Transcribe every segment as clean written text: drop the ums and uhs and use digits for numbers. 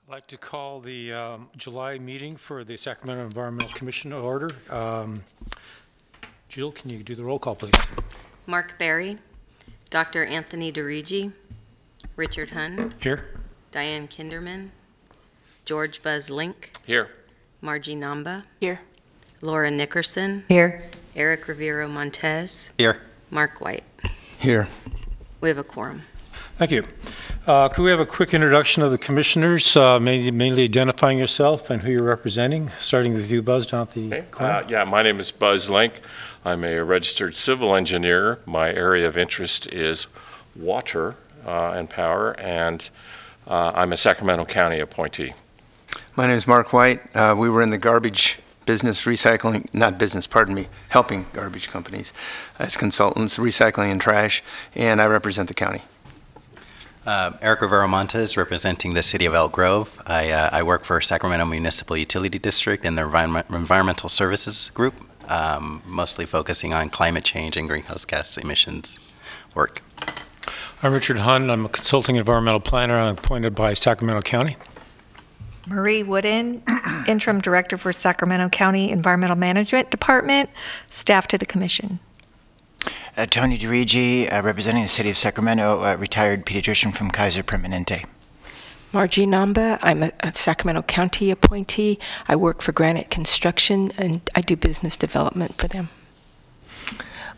I'd like to call the July meeting for the Sacramento Environmental Commission to order. Jill, can you do the roll call, please? Mark Berry, Dr. Anthony DeRigi, Richard Hunn, Here. Diane Kinderman, George Buzz Link, Here. Margie Namba, Here. Laura Nickerson, Here. Eric Rivero Montez, Here. Mark White. Here. We have a quorum. Thank you. Could we have a quick introduction of the commissioners, mainly identifying yourself and who you're representing, starting with you, Buzz, down at the corner? Yeah, my name is Buzz Link. I'm a registered civil engineer. My area of interest is water and power, and I'm a Sacramento County appointee. My name is Mark White. We were in the garbage business recycling, not business, pardon me, helping garbage companies as consultants, recycling and trash, and I represent the county. Eric Rivero Montez, representing the city of Elk Grove. I work for Sacramento Municipal Utility District in the Environmental Services Group, mostly focusing on climate change and greenhouse gas emissions work. I'm Richard Hunn. I'm a consulting environmental planner. I'm appointed by Sacramento County. Marie Wooden, Interim Director for Sacramento County Environmental Management Department, staff to the Commission. Tony DeRigi, representing the city of Sacramento, retired pediatrician from Kaiser Permanente. Margie Namba, I'm a Sacramento County appointee. I work for Granite Construction and I do business development for them.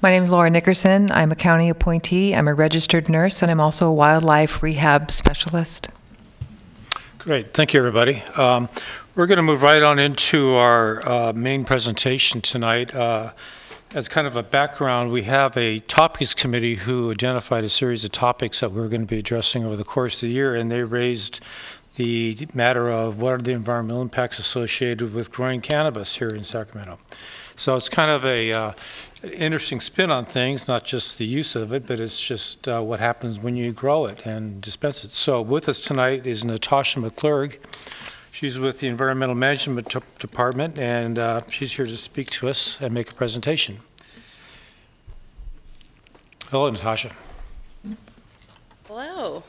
My name is Laura Nickerson. I'm a county appointee. I'm a registered nurse and I'm also a wildlife rehab specialist. Great. Thank you, everybody. We're going to move right on into our main presentation tonight. As kind of a background, we have a topics committee who identified a series of topics that we're going to be addressing over the course of the year, and they raised the matter of what are the environmental impacts associated with growing cannabis here in Sacramento. So it's kind of an interesting spin on things, not just the use of it, but it's just what happens when you grow it and dispense it. So with us tonight is Natasha McClurg. She's with the Environmental Management Department, and she's here to speak to us and make a presentation. Hello, Natasha. Hello.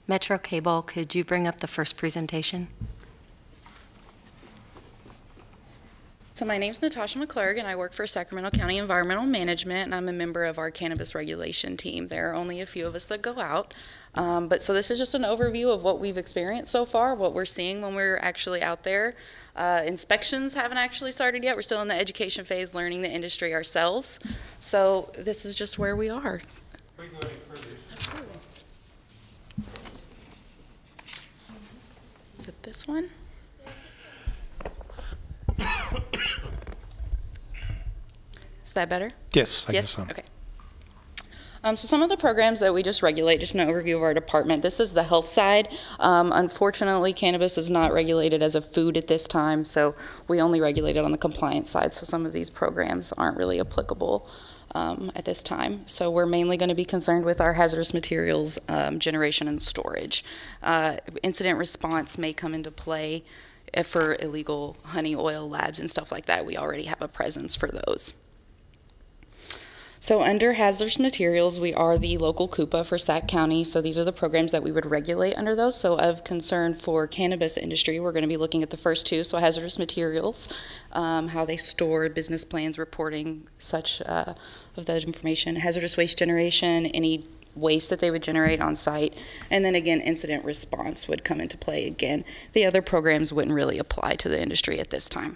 Metro Cable, could you bring up the first presentation? So my name's Natasha McClurg, and I work for Sacramento County Environmental Management, and I'm a member of our cannabis regulation team. There are only a few of us that go out. So this is just an overview of what we've experienced so far, what we're seeing when we're actually out there. Inspections haven't actually started yet. We're still in the education phase, learning the industry ourselves. So this is just where we are. Absolutely. Is it this one? Is that better? Yes, I guess so. Okay. So some of the programs that we just regulate, just an overview of our department. This is the health side. Unfortunately, cannabis is not regulated as a food at this time, so we only regulate it on the compliance side. So some of these programs aren't really applicable at this time. So we're mainly going to be concerned with our hazardous materials generation and storage. Incident response may come into play for illegal honey oil labs and stuff like that. We already have a presence for those. So under hazardous materials, we are the local CUPA for Sac County, so these are the programs that we would regulate under those. So of concern for cannabis industry, we're going to be looking at the first two, so hazardous materials, how they store business plans, reporting such of that information, hazardous waste generation, any waste that they would generate on site, and then again, incident response would come into play again. The other programs wouldn't really apply to the industry at this time.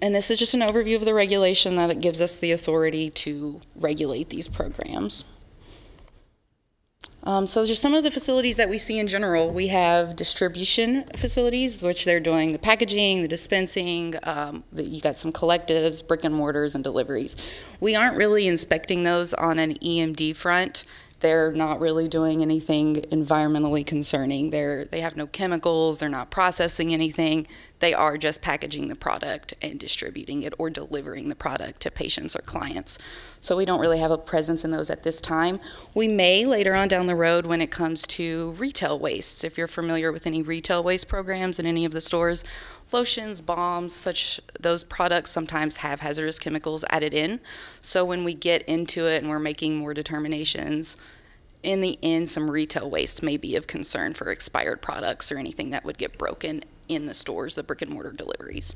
And this is just an overview of the regulation that it gives us the authority to regulate these programs. So just some of the facilities that we see in general, we have distribution facilities, which they're doing the packaging, the dispensing, you got some collectives, brick and mortars, and deliveries. We aren't really inspecting those on an EMD front. They're not really doing anything environmentally concerning. They have no chemicals, they're not processing anything. They are just packaging the product and distributing it or delivering the product to patients or clients. So we don't really have a presence in those at this time. We may later on down the road when it comes to retail wastes. If you're familiar with any retail waste programs in any of the stores, lotions, balms, those products sometimes have hazardous chemicals added in. So when we get into it and we're making more determinations, in the end, some retail waste may be of concern for expired products or anything that would get broken in the stores, the brick and mortar deliveries.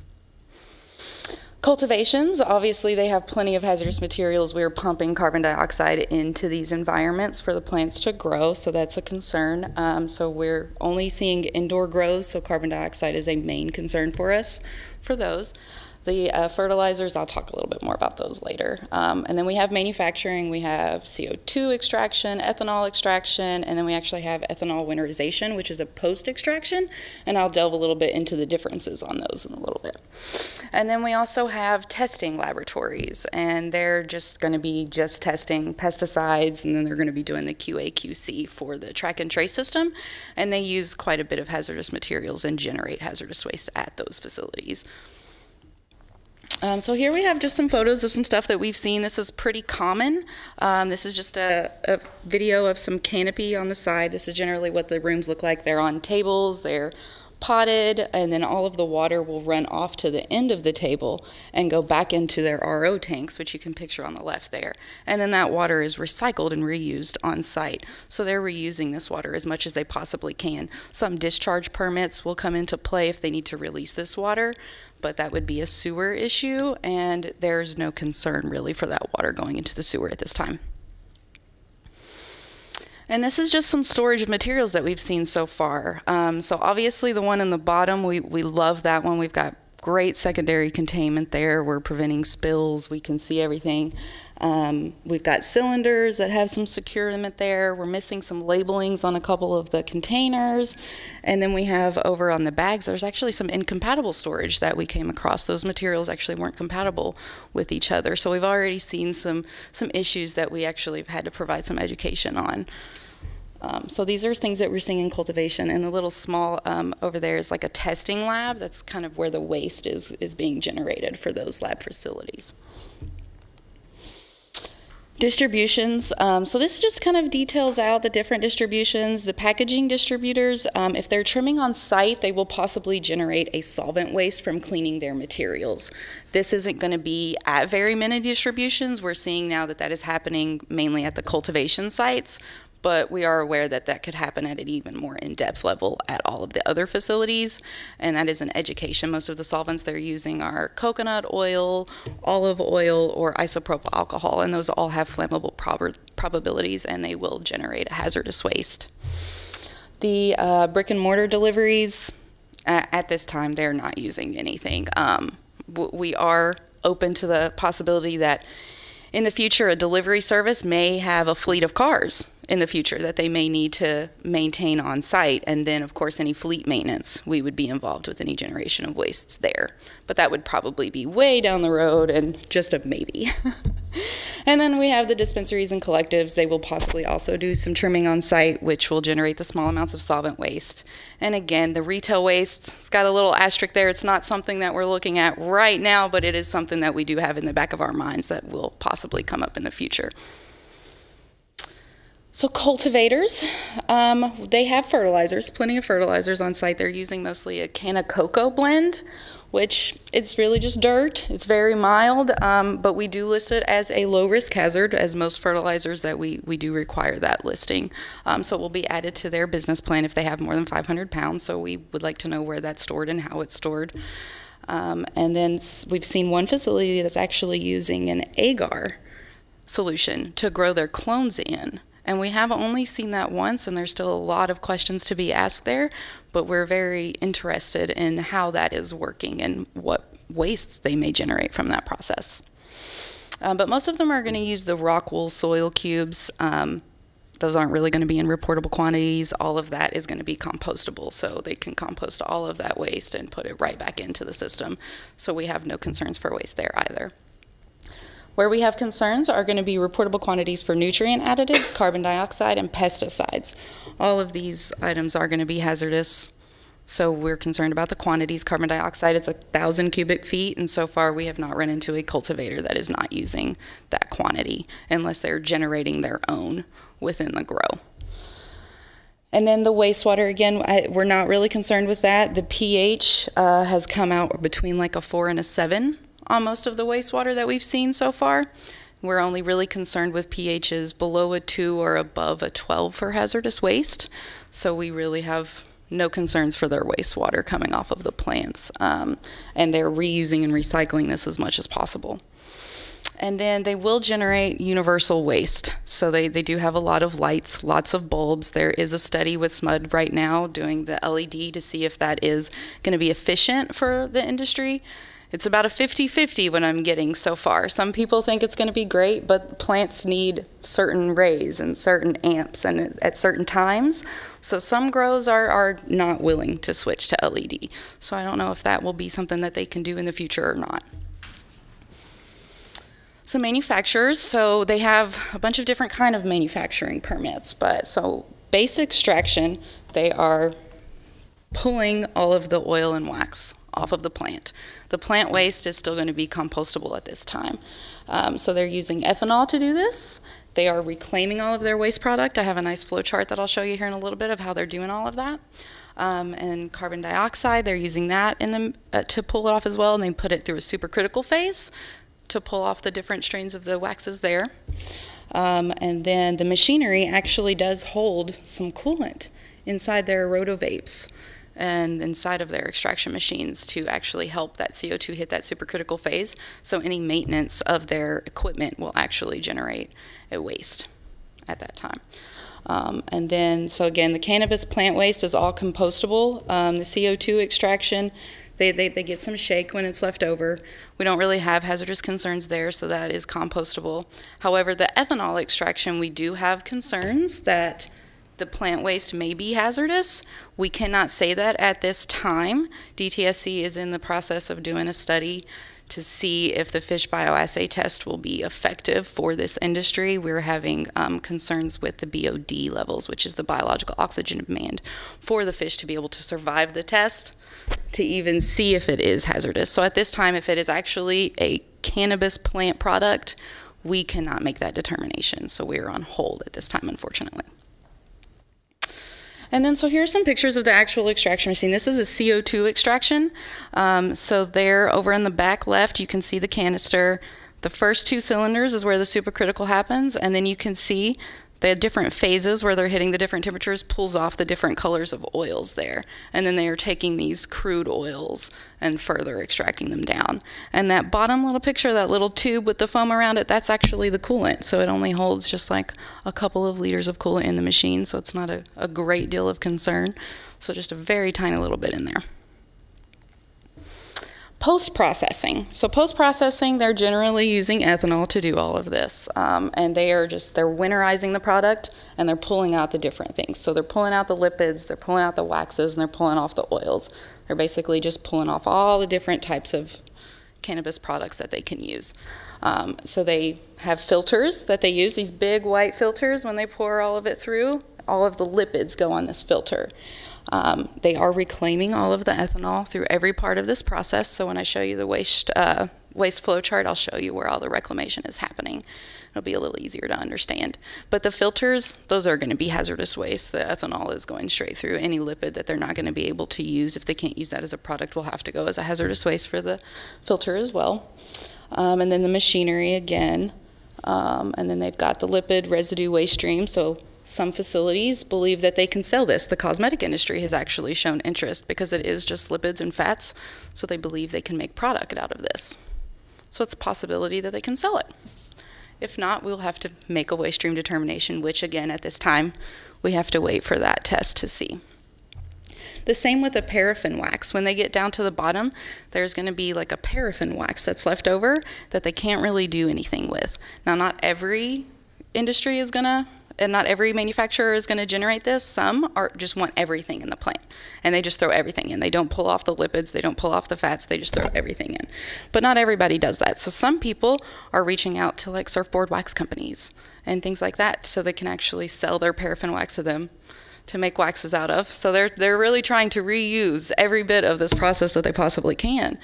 Cultivations, obviously they have plenty of hazardous materials. We're pumping carbon dioxide into these environments for the plants to grow, so that's a concern. So we're only seeing indoor grows, so carbon dioxide is a main concern for us for those. The fertilizers, I'll talk a little bit more about those later. And then we have manufacturing, we have CO2 extraction, ethanol extraction, and then we actually have ethanol winterization, which is a post-extraction, and I'll delve a little bit into the differences on those in a little bit. And then we also have testing laboratories, and they're just going to be testing pesticides, and then they're going to be doing the QA/QC for the track and trace system, and they use quite a bit of hazardous materials and generate hazardous waste at those facilities. So here we have just some photos of some stuff that we've seen. This is pretty common. This is just a video of some canopy on the side. This is generally what the rooms look like. They're on tables, they're potted, and then all of the water will run off to the end of the table and go back into their RO tanks, which you can picture on the left there. And then that water is recycled and reused on site. So they're reusing this water as much as they possibly can. Some discharge permits will come into play if they need to release this water, but that would be a sewer issue, and there's no concern really for that water going into the sewer at this time. And this is just some storage of materials that we've seen so far. So obviously the one in the bottom, we love that one. We've got great secondary containment there. We're preventing spills. We can see everything. We've got cylinders that have some securement there. We're missing some labelings on a couple of the containers. And then we have over on the bags, there's actually some incompatible storage that we came across. Those materials actually weren't compatible with each other. So we've already seen some issues that we actually have had to provide some education on. So these are things that we're seeing in cultivation, and the little small over there is like a testing lab. That's kind of where the waste is being generated for those lab facilities. Distributions, so this just kind of details out the different distributions. The packaging distributors, if they're trimming on site, they will possibly generate a solvent waste from cleaning their materials. This isn't going to be at very many distributions. We're seeing now that is happening mainly at the cultivation sites, but we are aware that that could happen at an even more in-depth level at all of the other facilities, and that is an education. Most of the solvents they're using are coconut oil, olive oil, or isopropyl alcohol, and those all have flammable probabilities, and they will generate a hazardous waste. The brick and mortar deliveries, at this time, they're not using anything. We are open to the possibility that in the future, a delivery service may have a fleet of cars in the future that they may need to maintain on site, and then of course any fleet maintenance, we would be involved with any generation of wastes there. But that would probably be way down the road and just a maybe. And then we have the dispensaries and collectives. They will possibly also do some trimming on site, which will generate the small amounts of solvent waste. And again, the retail waste, it's got a little asterisk there. It's not something that we're looking at right now, but it is something that we do have in the back of our minds that will possibly come up in the future. So cultivators, they have fertilizers, plenty of fertilizers on site. They're using mostly a can of cocoa blend, which it's really just dirt. It's very mild, but we do list it as a low-risk hazard, as most fertilizers that we do require that listing. So it will be added to their business plan if they have more than 500 pounds, so we would like to know where that's stored and how it's stored. And then we've seen one facility that's actually using an agar solution to grow their clones in. And we have only seen that once, and there's still a lot of questions to be asked there, but we're very interested in how that is working and what wastes they may generate from that process. But most of them are going to use the rock wool soil cubes. Those aren't really going to be in reportable quantities. All of that is going to be compostable, so they can compost all of that waste and put it right back into the system. So we have no concerns for waste there either. Where we have concerns are going to be reportable quantities for nutrient additives, carbon dioxide, and pesticides. All of these items are going to be hazardous, so we're concerned about the quantities. Carbon dioxide, it's 1,000 cubic feet, and so far we have not run into a cultivator that is not using that quantity unless they're generating their own within the grow. And then the wastewater, again, we're not really concerned with that. The pH has come out between like a 4 and a 7 on most of the wastewater that we've seen so far. We're only really concerned with pHs below a 2 or above a 12 for hazardous waste. So we really have no concerns for their wastewater coming off of the plants. And they're reusing and recycling this as much as possible. And then they will generate universal waste. So they do have a lot of lights, lots of bulbs. There is a study with SMUD right now doing the LED to see if that is going to be efficient for the industry. It's about a 50-50 what I'm getting so far. Some people think it's going to be great, but plants need certain rays and certain amps and at certain times. So some grows are not willing to switch to LED. So I don't know if that will be something that they can do in the future or not. So manufacturers, so they have a bunch of different kind of manufacturing permits, but so base extraction, they are pulling all of the oil and wax off of the plant. The plant waste is still going to be compostable at this time. So they're using ethanol to do this. They are reclaiming all of their waste product. I have a nice flow chart that I'll show you here in a little bit of how they're doing all of that. And carbon dioxide, they're using that in to pull it off as well, and they put it through a supercritical phase to pull off the different strains of the waxes there. And then the machinery actually does hold some coolant inside their rotovapes and inside of their extraction machines to actually help that CO2 hit that supercritical phase. So any maintenance of their equipment will actually generate a waste at that time. And then, so again, the cannabis plant waste is all compostable. The CO2 extraction, they get some shake when it's left over. We don't really have hazardous concerns there, so that is compostable. However, the ethanol extraction, we do have concerns that the plant waste may be hazardous. We cannot say that at this time. DTSC is in the process of doing a study to see if the fish bioassay test will be effective for this industry. We're having concerns with the BOD levels, which is the biological oxygen demand for the fish to be able to survive the test, to even see if it is hazardous. So at this time, if it is actually a cannabis plant product, we cannot make that determination. So we're on hold at this time, unfortunately. And then, so here are some pictures of the actual extraction machine. This is a CO2 extraction. So there, over in the back left, you can see the canister. The first two cylinders is where the supercritical happens, and then you can see the different phases where they're hitting the different temperatures pulls off the different colors of oils there. And then they are taking these crude oils and further extracting them down. And that bottom little picture, that little tube with the foam around it, that's actually the coolant. So it only holds just like a couple of liters of coolant in the machine, so it's not a great deal of concern. So just a very tiny little bit in there. Post-processing. So post-processing, they're generally using ethanol to do all of this. And they're winterizing the product, and they're pulling out the different things. So they're pulling out the lipids, they're pulling out the waxes, and they're pulling off the oils. They're basically just pulling off all the different types of cannabis products that they can use. So they have filters that they use, these big white filters. When they pour all of it through, all of the lipids go on this filter. They are reclaiming all of the ethanol through every part of this process. So when I show you the waste flow chart, I'll show you where all the reclamation is happening. It'll be a little easier to understand. But the filters, those are going to be hazardous waste. The ethanol is going straight through. Any lipid that they're not going to be able to use, if they can't use that as a product, will have to go as a hazardous waste for the filter as well. And then the machinery again. And then they've got the lipid residue waste stream. So some facilities believe that they can sell this. The cosmetic industry has actually shown interest because it is just lipids and fats, so they believe they can make product out of this. So it's a possibility that they can sell it. If not, we'll have to make a waste stream determination, which again, at this time, we have to wait for that test to see. The same with the paraffin wax. When they get down to the bottom, there's going to be like a paraffin wax that's left over that they can't really do anything with. Now, not every industry is going to, and not every manufacturer is going to generate this. Some just want everything in the plant, and they just throw everything in. They don't pull off the lipids, they don't pull off the fats, they just throw everything in. But not everybody does that. So some people are reaching out to like surfboard wax companies and things like that, so they can actually sell their paraffin wax to them to make waxes out of. So they're really trying to reuse every bit of this process that they possibly can.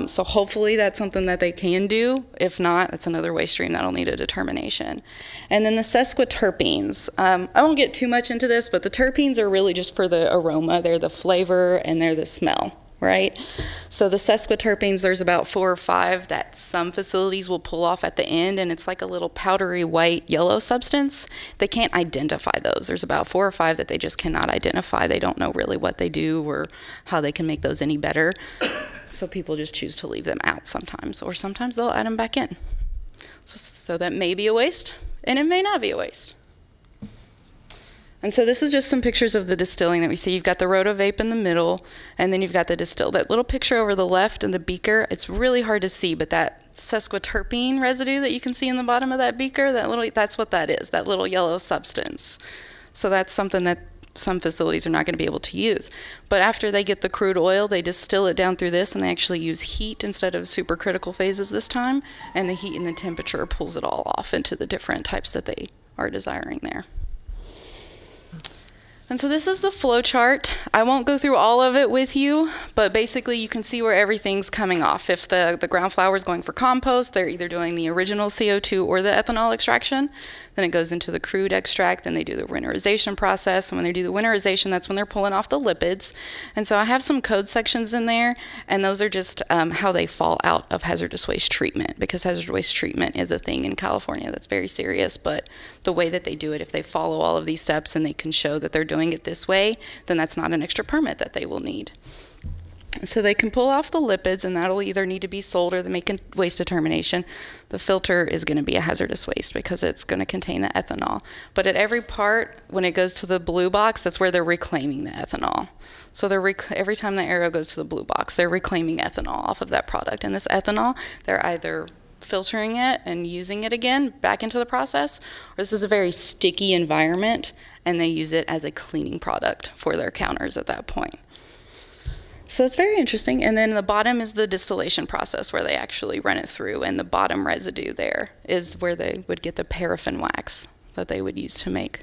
So hopefully that's something that they can do. If not, that's another waste stream that'll need a determination. And then the sesquiterpenes. I won't get too much into this, but the terpenes are really just for the aroma. They're the flavor and they're the smell right? So the sesquiterpenes, there's about 4 or 5 that some facilities will pull off at the end, and it's like a little powdery white yellow substance. They can't identify those. There's about 4 or 5 that they just cannot identify. They don't know really what they do or how they can make those any better. So people just choose to leave them out sometimes, or sometimes they'll add them back in. So that may be a waste, and it may not be a waste. And so this is just some pictures of the distilling that we see. You've got the rotovape in the middle, and then you've got the distill. That little picture over the left in the beaker, it's really hard to see, but that sesquiterpene residue that you can see in the bottom of that beaker, that's what that is, that little yellow substance. So that's something that some facilities are not going to be able to use. But after they get the crude oil, they distill it down through this, and they actually use heat instead of supercritical phases this time, and the heat and the temperature pulls it all off into the different types that they are desiring there. And so this is the flow chart. I won't go through all of it with you, but basically you can see where everything's coming off. If the ground flower is going for compost, they're either doing the original CO2 or the ethanol extraction. Then it goes into the crude extract, then they do the winterization process. And when they do the winterization, that's when they're pulling off the lipids. And so I have some code sections in there, and those are just how they fall out of hazardous waste treatment, because hazardous waste treatment is a thing in California that's very serious. But the way that they do it, if they follow all of these steps and they can show that they're doing it this way, then that's not an extra permit that they will need. So they can pull off the lipids, and that'll either need to be sold or they make a waste determination. The filter is going to be a hazardous waste because it's going to contain the ethanol. But at every part, when it goes to the blue box, that's where they're reclaiming the ethanol. So every time the arrow goes to the blue box, they're reclaiming ethanol off of that product. And this ethanol, they're either filtering it and using it again back into the process, or this is a very sticky environment, and they use it as a cleaning product for their counters at that point. So it's very interesting. And then the bottom is the distillation process where they actually run it through, and the bottom residue there is where they would get the paraffin wax that they would use to make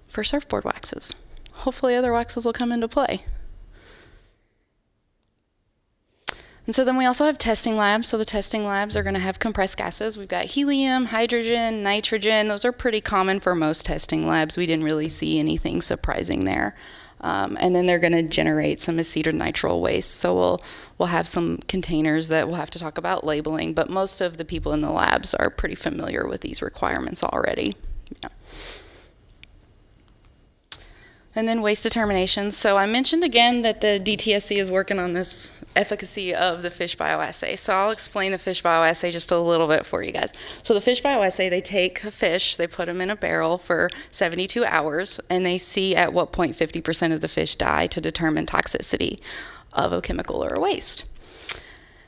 for surfboard waxes. Hopefully other waxes will come into play. And so then we also have testing labs. So the testing labs are going to have compressed gases. We've got helium, hydrogen, nitrogen. Those are pretty common for most testing labs. We didn't really see anything surprising there. And then they're going to generate some acetylnitrile waste. So we'll have some containers that we'll have to talk about labeling, but most of the people in the labs are pretty familiar with these requirements already. Yeah. And then waste determinations. So I mentioned again that the DTSC is working on this efficacy of the fish bioassay. So I'll explain the fish bioassay just a little bit for you guys. So the fish bioassay, they take a fish, they put them in a barrel for 72 hours, and they see at what point 50% of the fish die to determine toxicity of a chemical or a waste.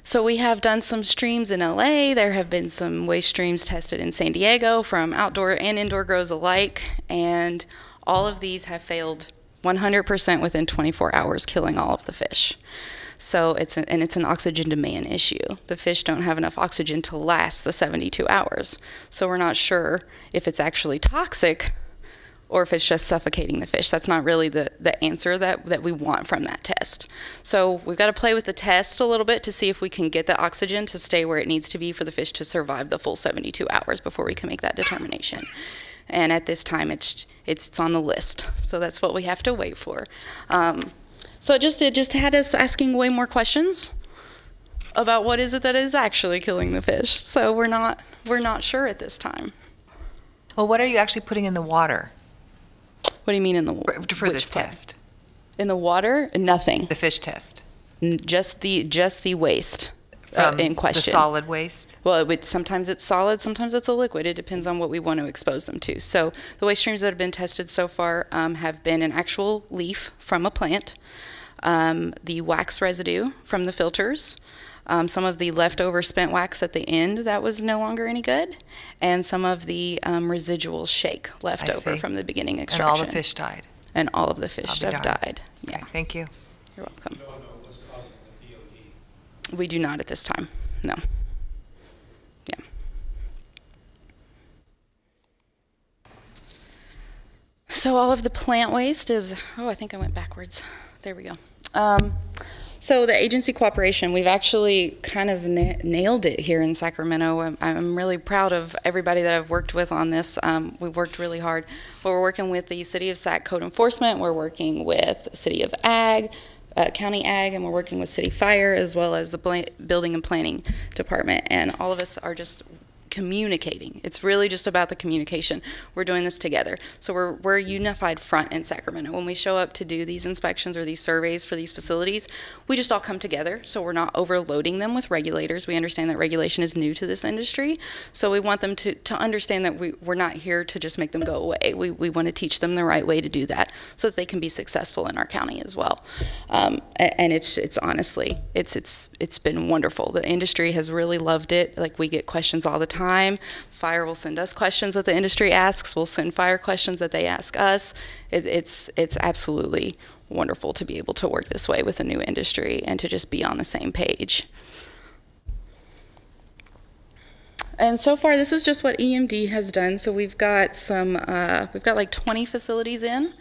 So we have done some streams in LA. There have been some waste streams tested in San Diego from outdoor and indoor grows alike, and all of these have failed 100% within 24 hours, killing all of the fish. So it's an oxygen demand issue. The fish don't have enough oxygen to last the 72 hours. So we're not sure if it's actually toxic or if it's just suffocating the fish. That's not really the answer that we want from that test. So we've got to play with the test a little bit to see if we can get the oxygen to stay where it needs to be for the fish to survive the full 72 hours before we can make that determination. And at this time, it's on the list. So that's what we have to wait for. So it just had us asking way more questions about what is it that is actually killing the fish. So we're not sure at this time. Well, what are you actually putting in the water? What do you mean in the water? For this test? In the water? Nothing. The fish test? Just the waste in question. The solid waste? Well, sometimes it's solid, sometimes it's a liquid. It depends on what we want to expose them to. So the waste streams that have been tested so far have been an actual leaf from a plant, the wax residue from the filters, some of the leftover spent wax at the end that was no longer any good, and some of the residual shake left over from the beginning extraction. And all the fish died? And all of the fish have died. Yeah. Okay, thank you. You're welcome. You don't know what's causing the BOD. We do not at this time, no. Yeah. So all of the plant waste is, I think I went backwards. There we go. So the agency cooperation, we've actually kind of nailed it here in Sacramento. I'm really proud of everybody that I've worked with on this. We've worked really hard. But we're working with the City of Sac Code Enforcement. We're working with the City of Ag, county ag, and we're working with city fire as well as the building and planning department, and all of us are just communicating. It's really just about the communication. We're doing this together. So we're a unified front in Sacramento. When we show up to do these inspections or these surveys for these facilities, we just all come together, so we're not overloading them with regulators. We understand that regulation is new to this industry, so we want them to understand that we're not here to just make them go away. We want to teach them the right way to do that so that they can be successful in our county as well. And it's honestly, it's been wonderful. The industry has really loved it. Like, we get questions all the time. Fire will send us questions that the industry asks. We'll send fire questions that they ask us. It's absolutely wonderful to be able to work this way with a new industry and to just be on the same page. And so far, this is just what EMD has done. So we've got like 20 facilities in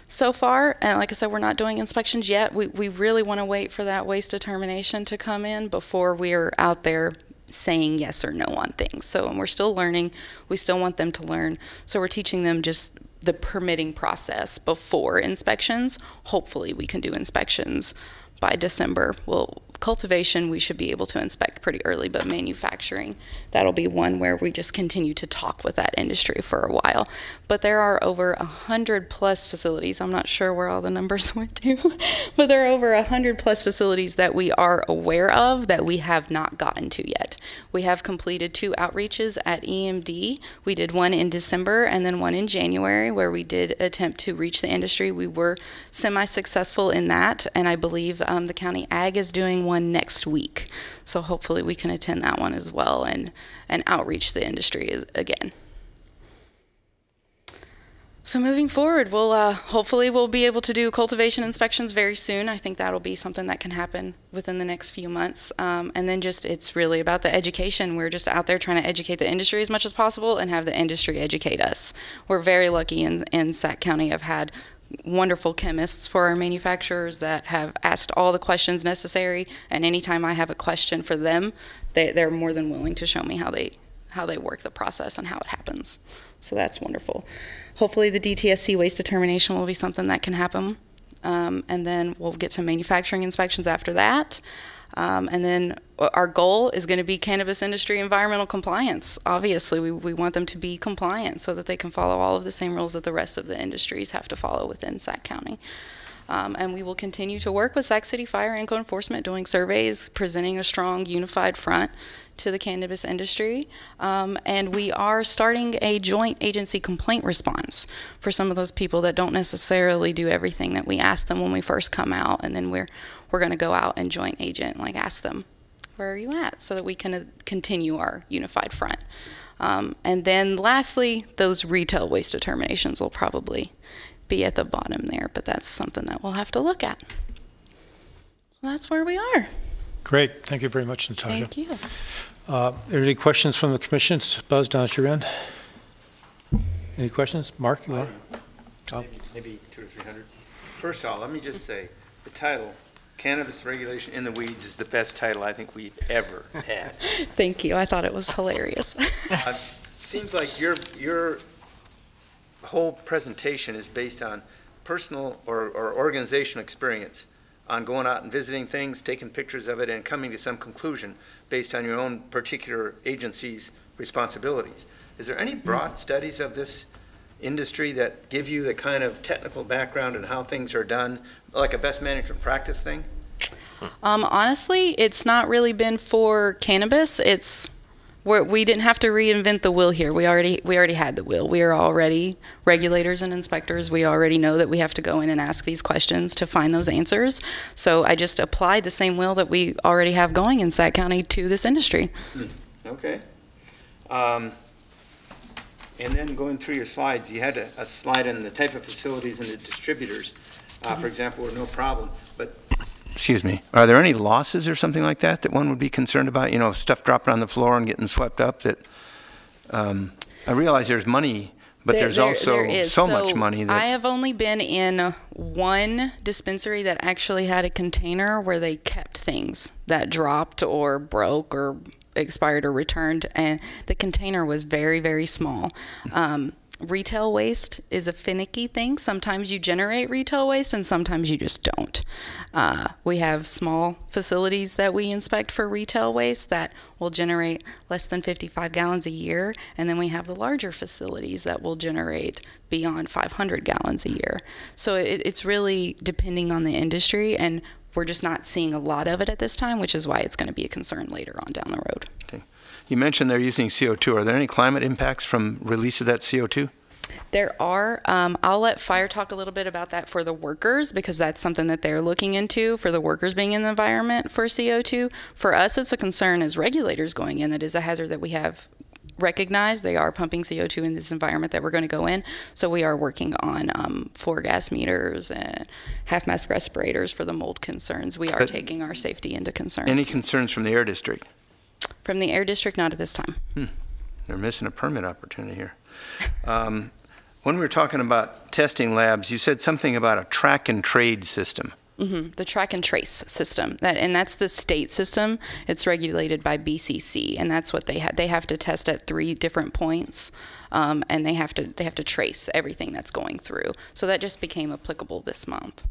so far. And like I said, we're not doing inspections yet. We really want to wait for that waste determination to come in before we're out there saying yes or no on things. So, and we're still learning. We still want them to learn. So we're teaching them just the permitting process before inspections. Hopefully we can do inspections by December. Well, cultivation, we should be able to inspect pretty early, but manufacturing, that'll be one where we just continue to talk with that industry for a while. But there are over 100 plus facilities. I'm not sure where all the numbers went to, but there are over 100 plus facilities that we are aware of that we have not gotten to yet. We have completed 2 outreaches at EMD. We did one in December and then one in January, where we did attempt to reach the industry. We were semi-successful in that, and I believe the county ag is doing one next week. So hopefully we can attend that one as well and outreach the industry again. So moving forward, hopefully we'll be able to do cultivation inspections very soon. I think that'll be something that can happen within the next few months. And then it's really about the education. We're just out there trying to educate the industry as much as possible and have the industry educate us. We're very lucky in Sac County. I've had wonderful chemists for our manufacturers that have asked all the questions necessary, and anytime I have a question for them, they're more than willing to show me how they work the process and how it happens. So that's wonderful. Hopefully the DTSC waste determination will be something that can happen, and then we'll get to manufacturing inspections after that. And then our goal is going to be cannabis industry environmental compliance. Obviously, we want them to be compliant so that they can follow all of the same rules that the rest of the industries have to follow within Sac County. And we will continue to work with Sac City Fire and Code Enforcement, doing surveys, presenting a strong, unified front to the cannabis industry. And we are starting a joint agency complaint response for some of those people that don't necessarily do everything that we ask them when we first come out. And then we're going to go out and joint agent, like ask them, where are you at? So that we can continue our unified front. And then lastly, those retail waste determinations will probably be at the bottom there, but that's something that we'll have to look at. So that's where we are. Great. Thank you very much, Natasha. Thank you. Are there any questions from the commission? Buzz, down at your end. Any questions? Mark, you want? Maybe 200 or 300. First of all, let me just say, the title, Cannabis Regulation in the Weeds, is the best title I think we've ever had. Thank you. I thought it was hilarious. Seems like your whole presentation is based on personal or organizational experience on going out and visiting things, taking pictures of it, and coming to some conclusion based on your own particular agency's responsibilities. Is there any broad studies of this industry that give you the kind of technical background and how things are done, like a best management practice thing? Honestly, it's not really been for cannabis. We didn't have to reinvent the wheel here. We already had the wheel. We are already regulators and inspectors. We already know that we have to go in and ask these questions to find those answers. So I just applied the same wheel that we already have going in Sac County to this industry. Okay. And then going through your slides, you had a slide on the type of facilities and the distributors, for example, were no problem. But excuse me, are there any losses or something like that one would be concerned about? You know, stuff dropping on the floor and getting swept up. That I realize there's money, but there's also so much money. That I have only been in one dispensary that actually had a container where they kept things that dropped or broke or expired or returned, and the container was very, very small. retail waste is a finicky thing. Sometimes you generate retail waste and sometimes you just don't. We have small facilities that we inspect for retail waste that will generate less than 55 gallons a year, and then we have the larger facilities that will generate beyond 500 gallons a year. So it's really depending on the industry, and we're just not seeing a lot of it at this time, which is why it's going to be a concern later on down the road. Okay. You mentioned they're using CO2. Are there any climate impacts from release of that CO2? There are. I'll let Fire talk a little bit about that for the workers, because that's something that they're looking into for the workers being in the environment for CO2. For us, it's a concern as regulators going in. That is a hazard that we have recognized. They are pumping CO2 in this environment that we're going to go in. So we are working on floor gas meters and half-mast respirators for the mold concerns. We are taking our safety into concern. Any concerns from the Air District? From the Air District, not at this time. They're missing a permit opportunity here. When we were talking about testing labs, you said something about a track and trade system. The track and trace system, and that's the state system. It's regulated by BCC, and that's what they have. They have to test at 3 different points, and they have to trace everything that's going through. So that just became applicable this month.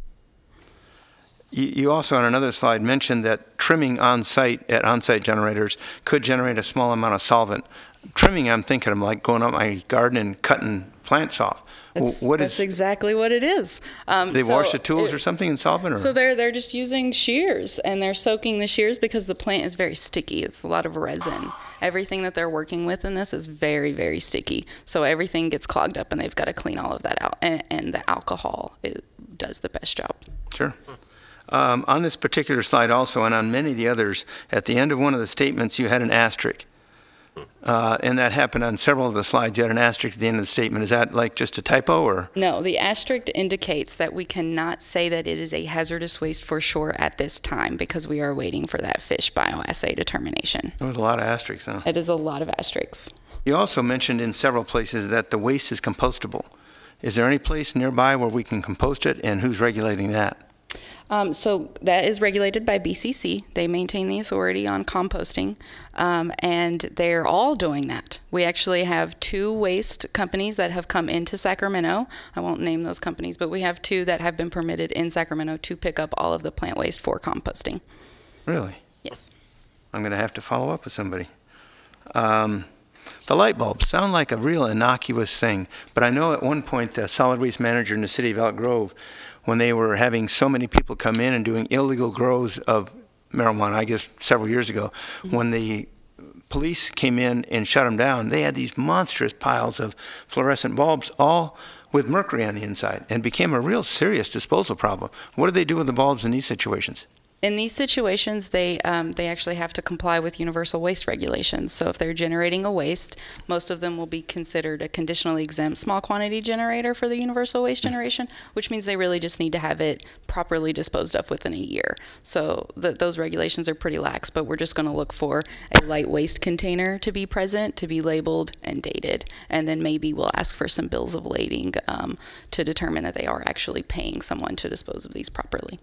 You also, on another slide, mentioned that trimming on-site at on-site generators could generate a small amount of solvent. Trimming, I'm thinking of like going up my garden and cutting plants off. That's exactly what it is. They wash the tools or something in solvent? Or? So they're just using shears, and they're soaking the shears because the plant is very sticky. It's a lot of resin. Everything that they're working with in this is very, very sticky. So everything gets clogged up, and they've got to clean all of that out. And the alcohol does the best job. Sure. On this particular slide also, and on many of the others, at the end of one of the statements, you had an asterisk. And that happened on several of the slides. You had an asterisk at the end of the statement. Is that like just a typo, or? No, the asterisk indicates that we cannot say that it is a hazardous waste for sure at this time, because we are waiting for that fish bioassay determination. There was a lot of asterisks, huh? It is a lot of asterisks. You also mentioned in several places that the waste is compostable. Is there any place nearby where we can compost it, and who's regulating that? So that is regulated by BCC. They maintain the authority on composting, and they're all doing that. We actually have 2 waste companies that have come into Sacramento. I won't name those companies, but we have 2 that have been permitted in Sacramento to pick up all of the plant waste for composting. Really? Yes. I'm going to have to follow up with somebody. The light bulbs sound like a real innocuous thing, but I know at one point the solid waste manager in the city of Elk Grove, when they were having so many people come in and doing illegal grows of marijuana, I guess several years ago, when the police came in and shut them down, they had these monstrous piles of fluorescent bulbs, all with mercury on the inside, and became a real serious disposal problem. What do they do with the bulbs in these situations? In these situations, they actually have to comply with universal waste regulations. So if they're generating a waste, most of them will be considered a conditionally exempt small quantity generator for the universal waste generation, which means they really just need to have it properly disposed of within a year. So those regulations are pretty lax, but we're just going to look for a light waste container to be present, to be labeled and dated, and then maybe we'll ask for some bills of lading to determine that they are actually paying someone to dispose of these properly.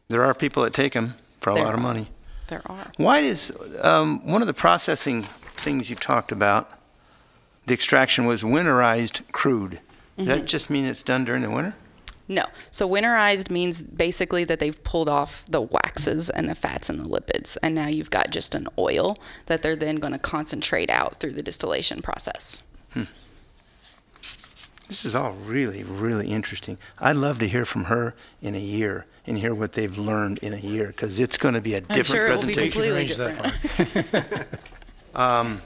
There are people that take them for a lot of money. There are. Why does, one of the processing things you talked about, the extraction was winterized crude. Does that just mean it's done during the winter? No. So winterized means basically that they've pulled off the waxes and the fats and the lipids, and now you've got just an oil that they're then going to concentrate out through the distillation process. This is all really, really interesting. I'd love to hear from her in a year and hear what they've learned in a year, because it's going to be a different presentation. It will be completely different.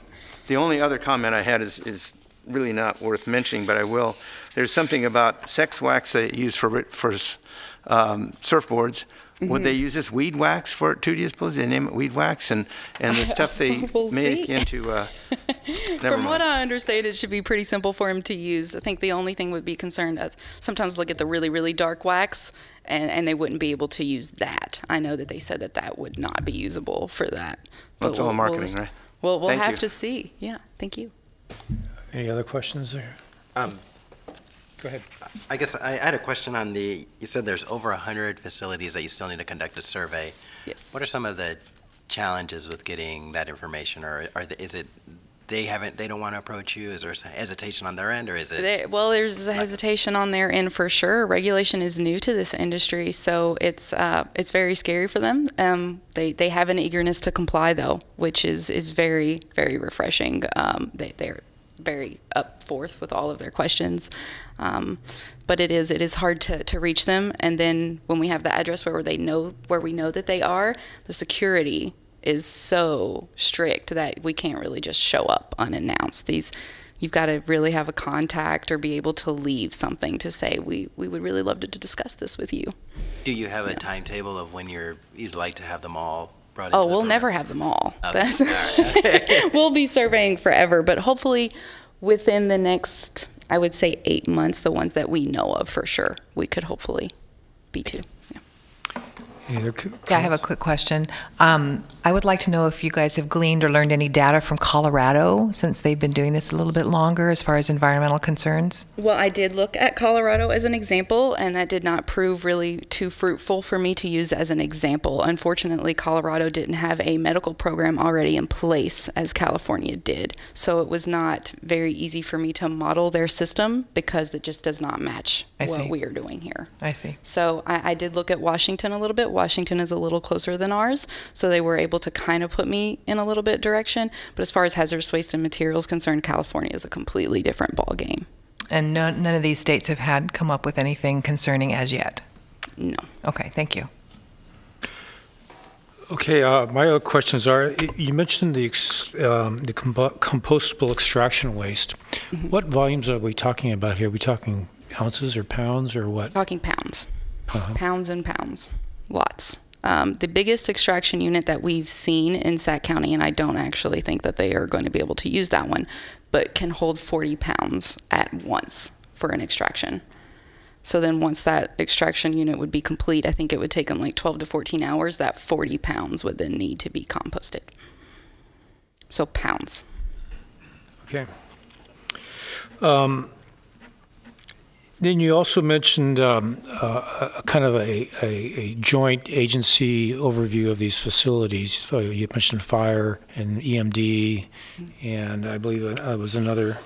The only other comment I had is really not worth mentioning, but I will. There's something about sex wax they use for surfboards. Would they use this weed wax for it too, do you suppose? They name it weed wax, and the stuff they make into, From what I understand, it should be pretty simple for him to use. I think the only thing would be concerned is sometimes look at the really, really dark wax, and they wouldn't be able to use that. I know that they said that would not be usable for that. Well, it's all marketing, right? We'll have to see. Yeah, thank you. Any other questions there? Go ahead. I guess I had a question on you said there's over 100 facilities that you still need to conduct a survey. Yes. What are some of the challenges with getting that information, or is it they don't want to approach you? Is there hesitation on their end, or is it? Well, there's a hesitation on their end for sure. Regulation is new to this industry, so it's very scary for them. They have an eagerness to comply, though, which is very, very refreshing. They're very up forth with all of their questions, but it is hard to reach them. And then when we have the address where we know that they are, the security is so strict that we can't really just show up unannounced. You've got to really have a contact or be able to leave something to say, we would really love to discuss this with you. Do you have a timetable of when you'd like to have them all brought Oh, into we'll the never have them all. Okay. We'll be surveying forever, but hopefully within the next, I would say 8 months, the ones that we know of for sure, we could hopefully be to. Yeah, I have a quick question. I would like to know if you guys have gleaned or learned any data from Colorado since they've been doing this a little bit longer as far as environmental concerns. Well, I did look at Colorado as an example, and that did not prove really too fruitful for me to use as an example. Unfortunately, Colorado didn't have a medical program already in place as California did. So it was not very easy for me to model their system because it just does not match what we are doing here. I see. So I did look at Washington a little bit. Washington is a little closer than ours, so they were able to kind of put me in a little bit direction. But as far as hazardous waste and materials concerned, California is a completely different ballgame. And none of these states have come up with anything concerning as yet? No. Okay, thank you. Okay, my other questions are, you mentioned the compostable extraction waste. Mm-hmm. What volumes are we talking about here? Are we talking ounces or pounds or what? Talking pounds. Uh-huh. Pounds and pounds. Lots. The biggest extraction unit that we've seen in Sac County, and I don't actually think that they are going to be able to use that one, but can hold 40 pounds at once for an extraction. So then once that extraction unit would be complete, I think it would take them like 12 to 14 hours. That 40 pounds would then need to be composted. So pounds. Okay. Then you also mentioned kind of a joint agency overview of these facilities. So you mentioned fire and EMD, and I believe it was another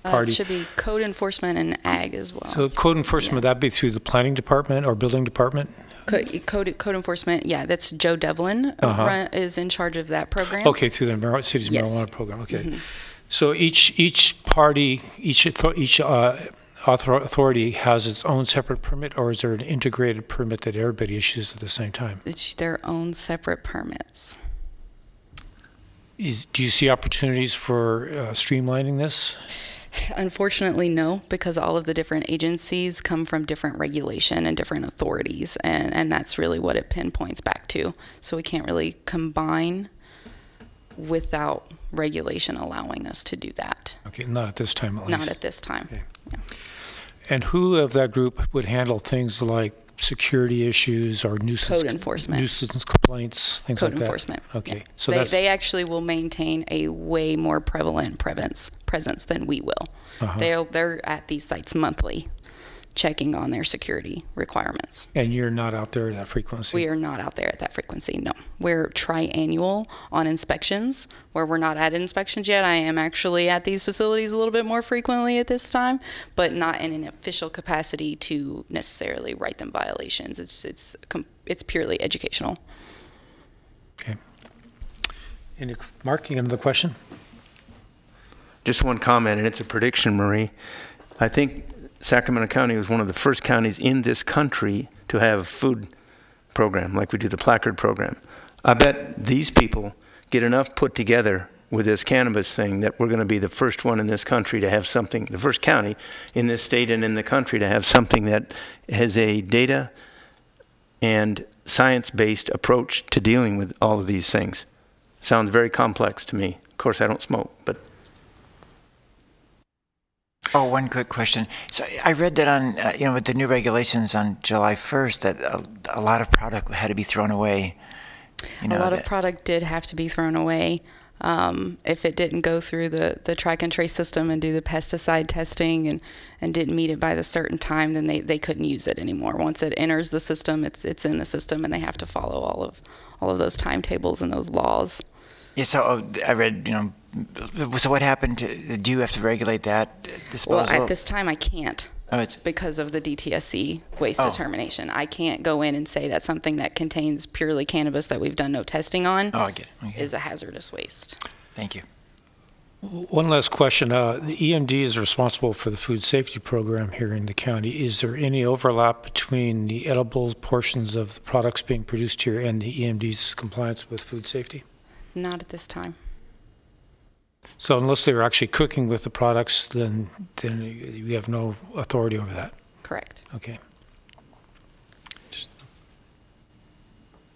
party. It should be code enforcement and ag as well. So code enforcement, would that be through the planning department or building department? Code enforcement, yeah, that's Joe Devlin is in charge of that program. Okay, through the city's Yes. marijuana program. Okay, Mm-hmm. so each party, each authority has its own separate permit, or is there an integrated permit that everybody issues at the same time? It's their own separate permits. Do you see opportunities for streamlining this? Unfortunately, no, because all of the different agencies come from different regulation and different authorities, and that's really what it pinpoints back to. So we can't really combine without regulation allowing us to do that. Okay, not at this time at least. Not at this time. Okay. Yeah. And who of that group would handle things like security issues or nuisance complaints, things like that? Code enforcement. Okay, Yeah. so they actually will maintain a way more prevalent presence than we will. They're at these sites monthly, checking on their security requirements. And you're not out there at that frequency? We are not out there at that frequency, no. We're triannual on inspections, where we're not at inspections yet. I am actually at these facilities a little bit more frequently at this time, but not in an official capacity to necessarily write them violations. It's purely educational. Okay. Mark, you got another question? Just one comment, and it's a prediction, Marie. I think Sacramento County was one of the first counties in this country to have a food program, like we do the placard program. I bet these people get enough put together with this cannabis thing that we're going to be the first one in this country to have something, the first county in this state and in the country to have something that has a data and science-based approach to dealing with all of these things. Sounds very complex to me. Of course, I don't smoke, but Oh, one quick question. So I read that on, with the new regulations on July 1st, that a lot of product had to be thrown away. A lot of product did have to be thrown away. If it didn't go through the track and trace system and do the pesticide testing and didn't meet it by the certain time, then they couldn't use it anymore. Once it enters the system, it's in the system, and they have to follow all of those timetables and those laws. Yeah, so I read, So what happened? Do you have to regulate that disposal? Well, at this time, I can't. Oh, it's Because of the DTSC waste Oh. determination. I can't go in and say that something that contains purely cannabis that we've done no testing on I get it. Okay. is a hazardous waste. Thank you. One last question. The EMD is responsible for the food safety program here in the county. Is there any overlap between the edibles portions of the products being produced here and the EMD's compliance with food safety? Not at this time. So unless they're actually cooking with the products, then you have no authority over that. Correct. Okay.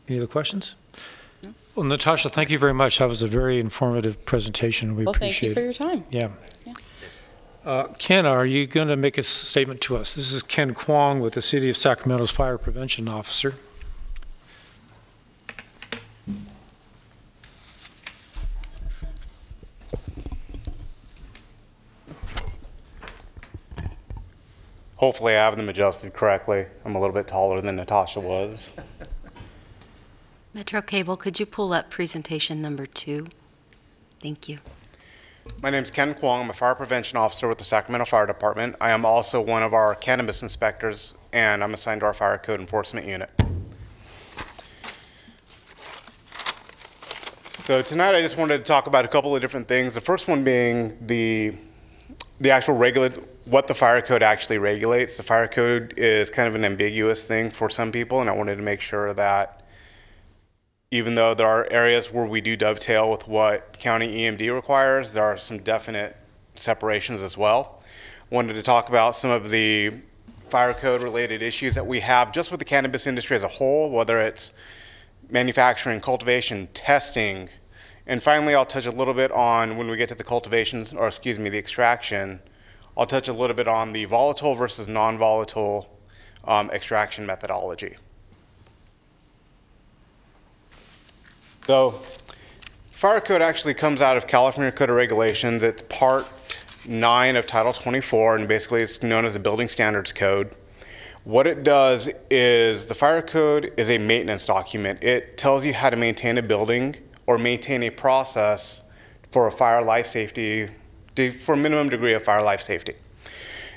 Any other questions? No. Well, Natasha, thank you very much. That was a very informative presentation. We Well, thank appreciate you for it. your time. Yeah. Ken, are you going to make a statement to us? This is Ken Kwong with the City of Sacramento's Fire Prevention Officer. Hopefully I have them adjusted correctly. I'm a little bit taller than Natasha was. Metro Cable, could you pull up presentation number 2? Thank you. My name is Ken Kwong. I'm a fire prevention officer with the Sacramento Fire Department. I am also one of our cannabis inspectors, and I'm assigned to our fire code enforcement unit. So tonight I just wanted to talk about a couple of different things. The first one being the actual what the fire code actually regulates. The fire code is kind of an ambiguous thing for some people, and I wanted to make sure that even though there are areas where we do dovetail with what county EMD requires, there are some definite separations as well. Wanted to talk about some of the fire code related issues that we have just with the cannabis industry as a whole, whether it's manufacturing, cultivation, testing, and finally I'll touch a little bit on, when we get to the cultivations, or excuse me, the extraction, I'll touch a little bit on the volatile versus non-volatile extraction methodology. So, fire code actually comes out of California Code of Regulations. It's part 9 of Title 24, and basically it's known as the Building Standards Code. What it does is, the fire code is a maintenance document. It tells you how to maintain a building or maintain a process for a fire life safety, for a minimum degree of fire life safety.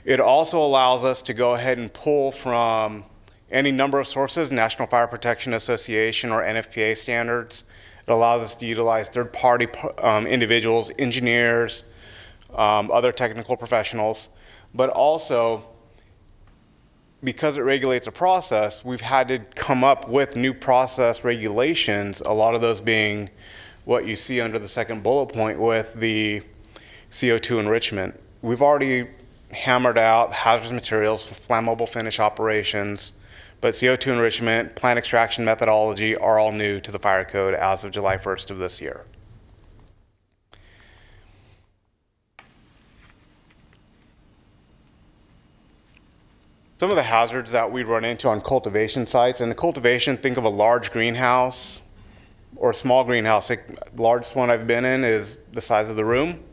It also allows us to go ahead and pull from any number of sources, National Fire Protection Association or NFPA standards. It allows us to utilize third-party individuals, engineers, other technical professionals, but also, because it regulates a process, we've had to come up with new process regulations, a lot of those being what you see under the second bullet point with the CO2 enrichment. We've already hammered out hazardous materials, flammable finish operations, but CO2 enrichment, plant extraction methodology are all new to the fire code as of July 1st of this year. Some of the hazards that we run into on cultivation sites, and the cultivation, think of a large greenhouse or a small greenhouse. The largest one I've been in is the size of the room.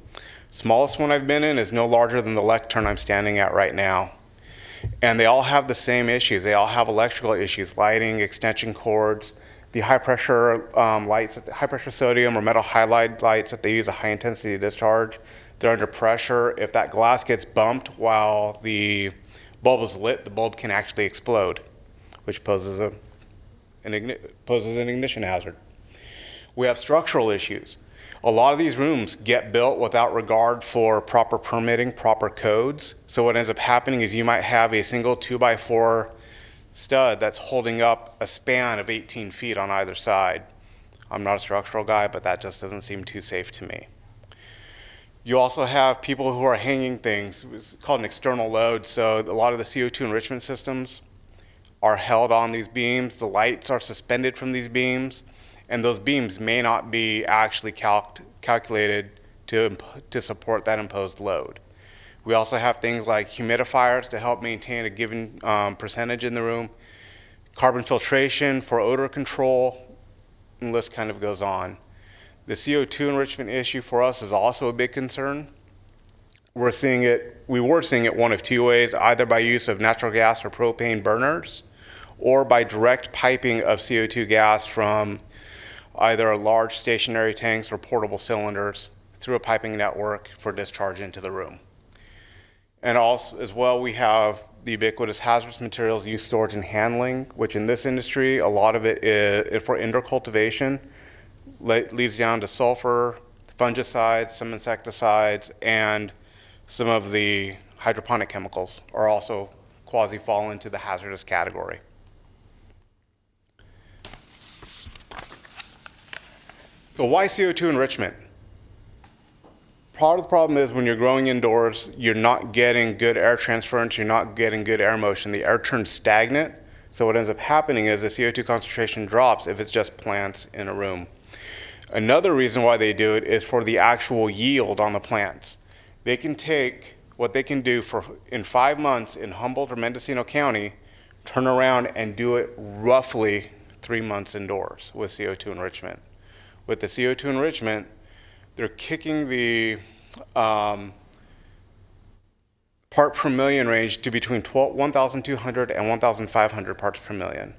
Smallest one I've been in is no larger than the lectern I'm standing at right now. And they all have the same issues. They all have electrical issues, lighting, extension cords, the high pressure lights, high pressure sodium or metal halide lights that they use a high intensity discharge. They're under pressure. If that glass gets bumped while the bulb is lit, the bulb can actually explode, which poses an ignition hazard. We have structural issues. A lot of these rooms get built without regard for proper permitting, proper codes. So what ends up happening is you might have a single 2x4 stud that's holding up a span of 18 feet on either side. I'm not a structural guy, but that just doesn't seem too safe to me. You also have people who are hanging things. It's called an external load. So a lot of the CO2 enrichment systems are held on these beams. The lights are suspended from these beams. And those beams may not be actually calculated to support that imposed load. We also have things like humidifiers to help maintain a given percentage in the room, carbon filtration for odor control, and the list kind of goes on. The CO2 enrichment issue for us is also a big concern. We were seeing it one of two ways, either by use of natural gas or propane burners, or by direct piping of CO2 gas from either large stationary tanks or portable cylinders through a piping network for discharge into the room. And also, as well, we have the ubiquitous hazardous materials use, storage, and handling, which in this industry, a lot of it is for indoor cultivation, leads down to sulfur, fungicides, some insecticides, and some of the hydroponic chemicals are also quasi fall into the hazardous category. So why CO2 enrichment? Part of the problem is when you're growing indoors, you're not getting good air transference, you're not getting good air motion. The air turns stagnant, so what ends up happening is the CO2 concentration drops if it's just plants in a room. Another reason why they do it is for the actual yield on the plants. They can take what they can do in 5 months in Humboldt or Mendocino County, turn around and do it roughly 3 months indoors with CO2 enrichment. With the CO2 enrichment, they're kicking the part per million range to between 1,200 and 1,500 parts per million.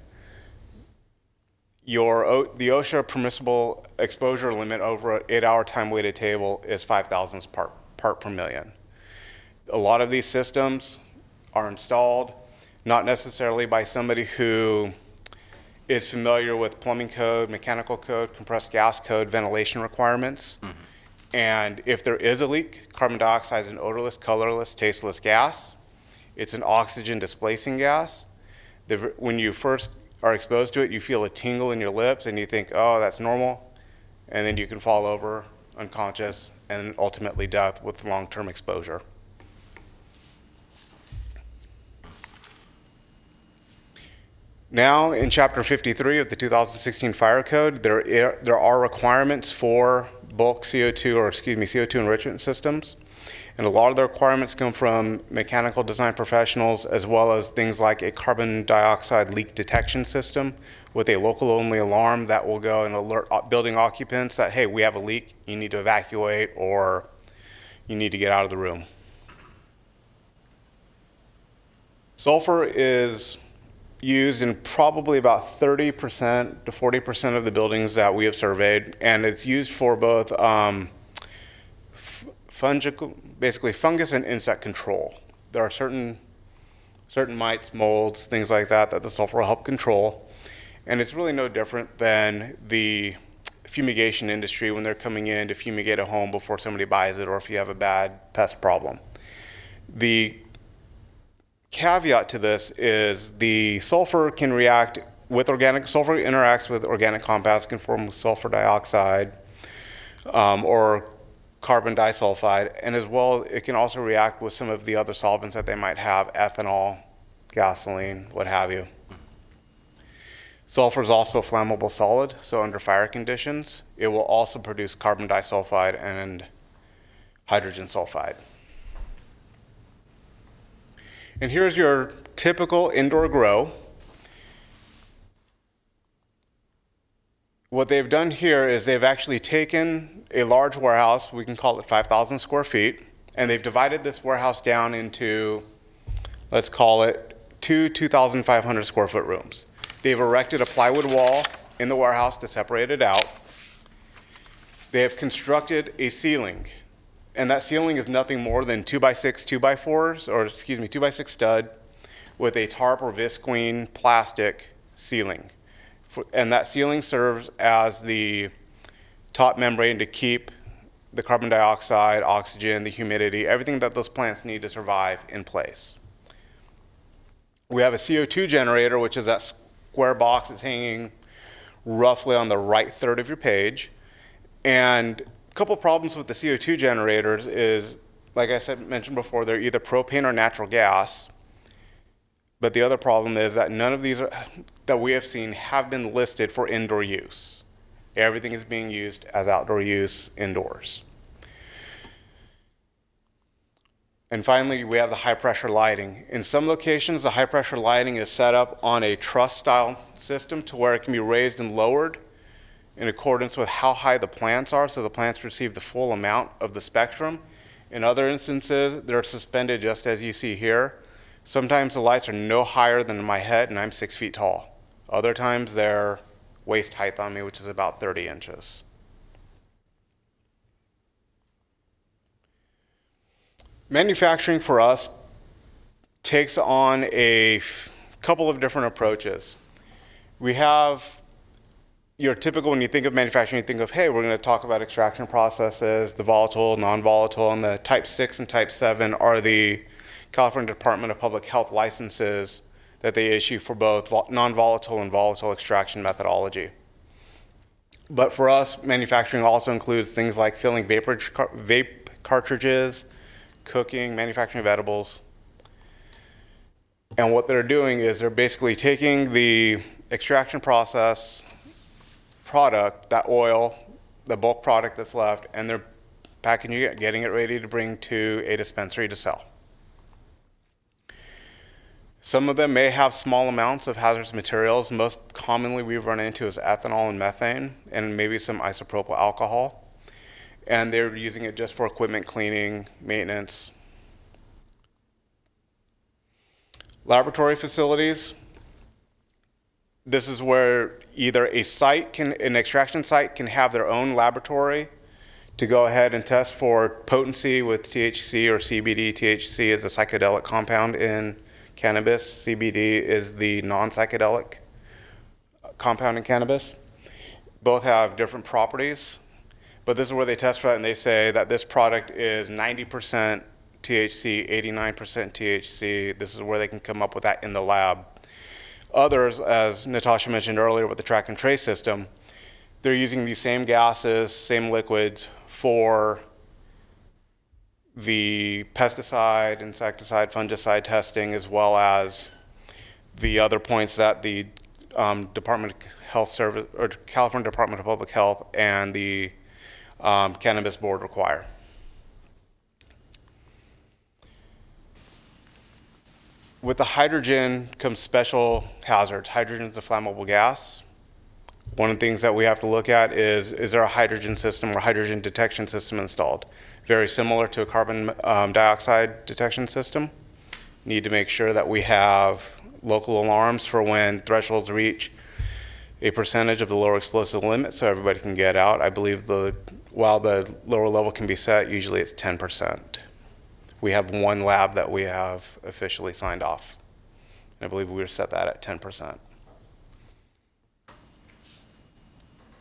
The OSHA permissible exposure limit over an 8-hour time-weighted table is 5,000 part per million. A lot of these systems are installed not necessarily by somebody who is familiar with plumbing code, mechanical code, compressed gas code, ventilation requirements. Mm-hmm. And if there is a leak, carbon dioxide is an odorless, colorless, tasteless gas. It's an oxygen displacing gas. When you first are exposed to it, you feel a tingle in your lips and you think, oh, that's normal. And then you can fall over unconscious and ultimately death with long-term exposure. Now, in Chapter 53 of the 2016 Fire Code, there are requirements for bulk CO2, or excuse me, CO2 enrichment systems. And a lot of the requirements come from mechanical design professionals, as well as things like a carbon dioxide leak detection system with a local-only alarm that will go and alert building occupants that, hey, we have a leak, you need to evacuate, or you need to get out of the room. Sulfur is used in probably about 30% to 40% of the buildings that we have surveyed, and it's used for both basically fungus and insect control. There are certain mites, molds, things like that the sulfur will help control, and it's really no different than the fumigation industry when they're coming in to fumigate a home before somebody buys it, or if you have a bad pest problem. The caveat to this is the sulfur can react with sulfur interacts with organic compounds, can form sulfur dioxide or carbon disulfide, and as well it can also react with some of the other solvents that they might have, ethanol, gasoline, what have you. Sulfur is also a flammable solid, so under fire conditions it will also produce carbon disulfide and hydrogen sulfide. And here's your typical indoor grow. What they've done here is they've actually taken a large warehouse, we can call it 5,000 square feet, and they've divided this warehouse down into, let's call it, 2,500 square foot rooms. They've erected a plywood wall in the warehouse to separate it out. They have constructed a ceiling, and that ceiling is nothing more than 2x6 2x4s, or excuse me, 2x6 stud with a tarp or visqueen plastic ceiling. And that ceiling serves as the top membrane to keep the carbon dioxide, oxygen, the humidity, everything that those plants need to survive in place. We have a CO2 generator, which is that square box that's hanging roughly on the right third of your page. And a couple problems with the CO2 generators is, like I mentioned before, they're either propane or natural gas. But the other problem is that none of these that we have seen have been listed for indoor use. Everything is being used as outdoor use indoors. And finally, we have the high pressure lighting. In some locations, the high pressure lighting is set up on a truss style system to where it can be raised and lowered in accordance with how high the plants are, so the plants receive the full amount of the spectrum. In other instances, they're suspended just as you see here. Sometimes the lights are no higher than my head and I'm 6 feet tall. Other times they're waist height on me, which is about 30 inches. Manufacturing for us takes on a couple of different approaches. We have your typical, when you think of manufacturing, you think of, hey, we're going to talk about extraction processes, the volatile, non-volatile, and the type 6 and type 7 are the California Department of Public Health licenses that they issue for both non-volatile and volatile extraction methodology. But for us, manufacturing also includes things like filling vape cartridges, cooking, manufacturing of edibles. And what they're doing is they're basically taking the extraction process product, that oil, the bulk product that's left, and they're packaging it, getting it ready to bring to a dispensary to sell. Some of them may have small amounts of hazardous materials. Most commonly we've run into is ethanol and methane, and maybe some isopropyl alcohol. And they're using it just for equipment cleaning, maintenance. Laboratory facilities. This is where either an extraction site can have their own laboratory to go ahead and test for potency with THC or CBD. THC is a psychedelic compound in cannabis. CBD is the non-psychedelic compound in cannabis. Both have different properties, but this is where they test for that, and they say that this product is 90% THC, 89% THC. This is where they can come up with that in the lab. Others, as Natasha mentioned earlier with the track and trace system, they're using these same gases, same liquids for the pesticide, insecticide, fungicide testing, as well as the other points that the Department of Health Service, or California Department of Public Health, and the Cannabis Board require. With the hydrogen comes special hazards. Hydrogen is a flammable gas. One of the things that we have to look at is there a hydrogen system or hydrogen detection system installed? Very similar to a carbon dioxide detection system. Need to make sure that we have local alarms for when thresholds reach a percentage of the lower explosive limit so everybody can get out. I believe while the lower level can be set, usually it's 10%. We have one lab that we have officially signed off. And I believe we were set that at 10%.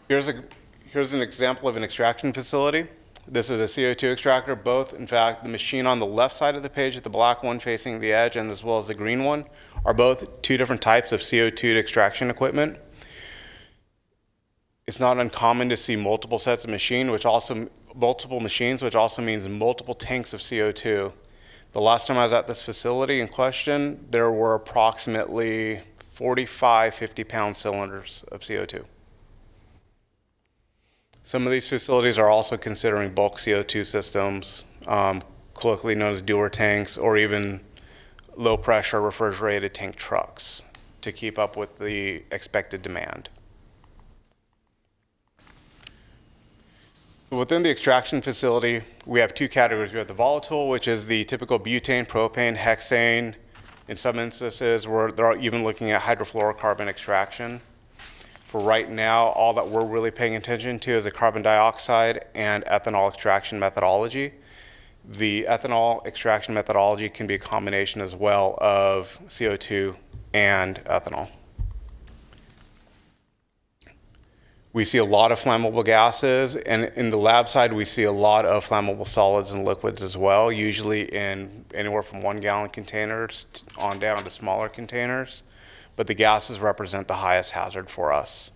Here's an example of an extraction facility. This is a CO2 extractor. Both, in fact, the machine on the left side of the page, the black one facing the edge, and as well as the green one, are both two different types of CO2 extraction equipment. It's not uncommon to see multiple sets of multiple machines, which also means multiple tanks of CO2. The last time I was at this facility in question, there were approximately 45 50-pound cylinders of CO2. Some of these facilities are also considering bulk CO2 systems, colloquially known as dewar tanks, or even low pressure refrigerated tank trucks to keep up with the expected demand. Within the extraction facility, we have two categories. We have the volatile, which is the typical butane, propane, hexane. In some instances, they're even looking at hydrofluorocarbon extraction. For right now, all that we're really paying attention to is the carbon dioxide and ethanol extraction methodology. The ethanol extraction methodology can be a combination as well of CO2 and ethanol. We see a lot of flammable gases, and in the lab side, we see a lot of flammable solids and liquids as well, usually in anywhere from 1 gallon containers on down to smaller containers. But the gases represent the highest hazard for us.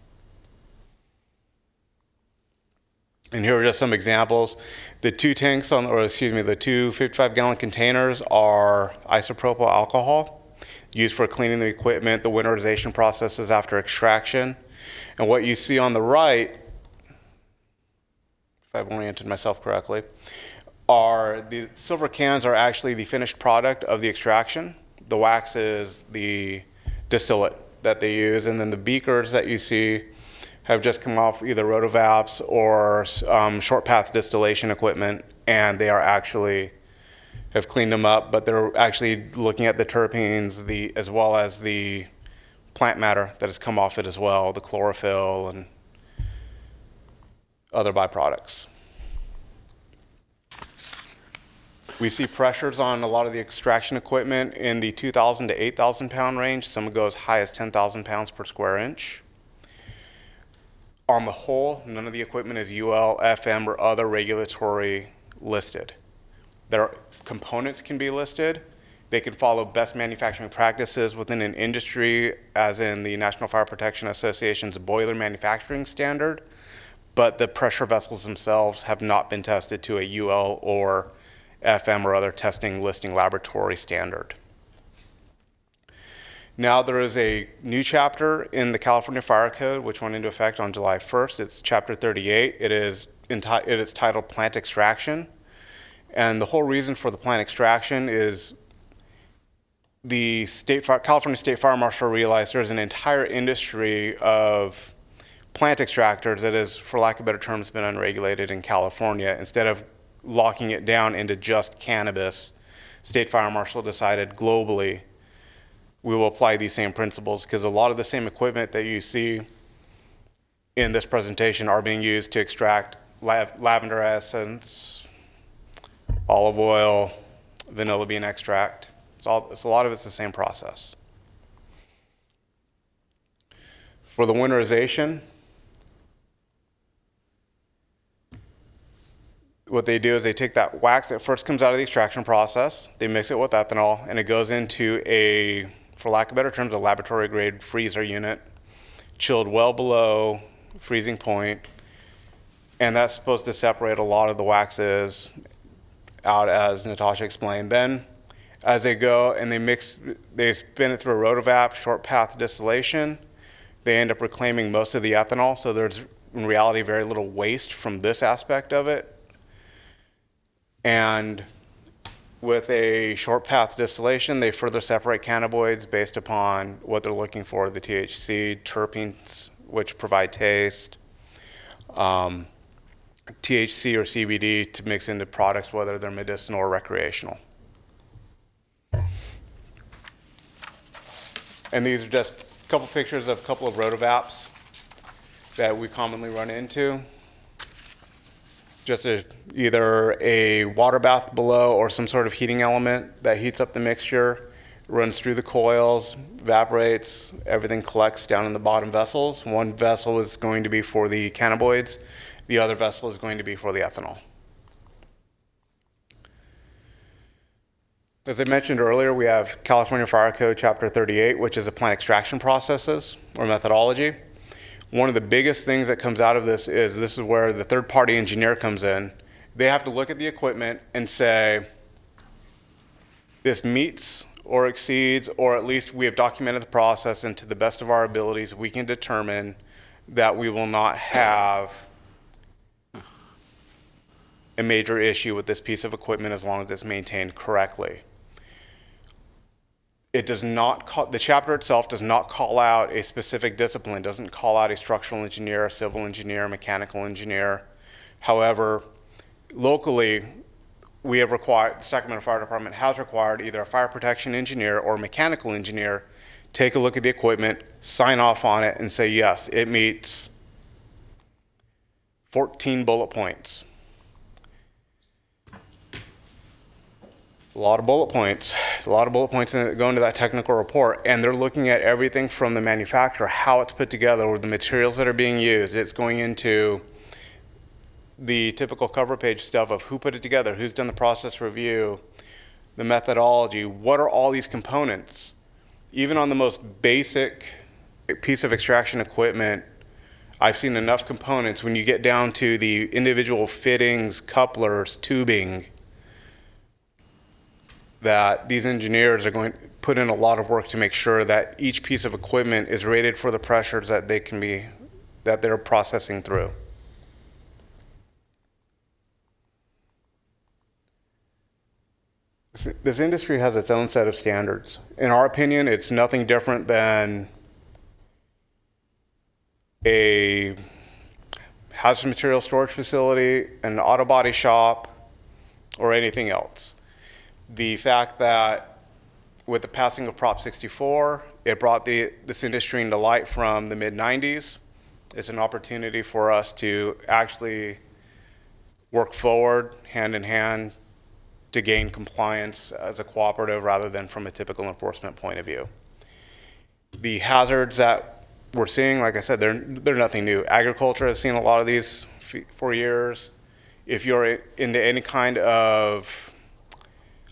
And here are just some examples. The two tanks the two 55-gallon containers are isopropyl alcohol used for cleaning the equipment, the winterization processes after extraction. And what you see on the right, if I've oriented myself correctly, are the silver cans are actually the finished product of the extraction. The wax is the distillate that they use, and then the beakers that you see have just come off either rotovapes or short path distillation equipment, and they are actually have cleaned them up, but they're actually looking at the terpenes, as well as the plant matter that has come off it as well, the chlorophyll and other byproducts. We see pressures on a lot of the extraction equipment in the 2,000 to 8,000 pound range. Some go as high as 10,000 pounds per square inch. On the whole, none of the equipment is UL, FM, or other regulatory listed. Their components can be listed. They can follow best manufacturing practices within an industry, as in the National Fire Protection Association's boiler manufacturing standard, but the pressure vessels themselves have not been tested to a UL or FM or other testing listing laboratory standard. Now there is a new chapter in the California Fire Code which went into effect on July 1st. It's Chapter 38. It is titled Plant Extraction. And the whole reason for the plant extraction is the California State Fire Marshal realized there's an entire industry of plant extractors that is, for lack of better terms, been unregulated in California. Instead of locking it down into just cannabis, State Fire Marshal decided globally we will apply these same principles, because a lot of the same equipment that you see in this presentation are being used to extract lavender essence, olive oil, vanilla bean extract. A lot of it's the same process. For the winterization, what they do is they take that wax that first comes out of the extraction process, they mix it with ethanol, and it goes into a, for lack of better terms, a laboratory grade freezer unit, chilled well below freezing point, and that's supposed to separate a lot of the waxes out, as Natasha explained. Then, as they go and they spin it through a rotovap, short path distillation, they end up reclaiming most of the ethanol, so there's in reality very little waste from this aspect of it. And with a short path distillation, they further separate cannabinoids based upon what they're looking for, the THC, terpenes, which provide taste, THC or CBD to mix into products, whether they're medicinal or recreational. And these are just a couple pictures of a couple of rotovaps that we commonly run into. Just either a water bath below or some sort of heating element that heats up the mixture, runs through the coils, evaporates, everything collects down in the bottom vessels. One vessel is going to be for the cannabinoids, the other vessel is going to be for the ethanol. As I mentioned earlier, we have California Fire Code Chapter 38, which is the plant extraction processes or methodology. One of the biggest things that comes out of this is where the third-party engineer comes in. They have to look at the equipment and say, this meets or exceeds, or at least we have documented the process, and to the best of our abilities, we can determine that we will not have a major issue with this piece of equipment as long as it's maintained correctly. It does not the chapter itself does not call out a specific discipline, doesn't call out a structural engineer, a civil engineer, a mechanical engineer. However, locally, we have required, the Sacramento Fire Department has required either a fire protection engineer or a mechanical engineer take a look at the equipment, sign off on it, and say, yes, it meets 14 bullet points. A lot of bullet points that go into that technical report, and they're looking at everything from the manufacturer, how it's put together, or the materials that are being used. It's going into the typical cover page stuff of who put it together, who's done the process review, the methodology, what are all these components. Even on the most basic piece of extraction equipment, I've seen enough components when you get down to the individual fittings, couplers, tubing, that these engineers are going to put in a lot of work to make sure that each piece of equipment is rated for the pressures that they're processing through. This industry has its own set of standards. In our opinion, it's nothing different than a hazardous material storage facility, an auto body shop, or anything else. The fact that with the passing of Prop 64, it brought this industry into light from the mid-90s. It's an opportunity for us to actually work forward, hand in hand, to gain compliance as a cooperative rather than from a typical enforcement point of view. The hazards that we're seeing, like I said, they're nothing new. Agriculture has seen a lot of these for years. If you're into any kind of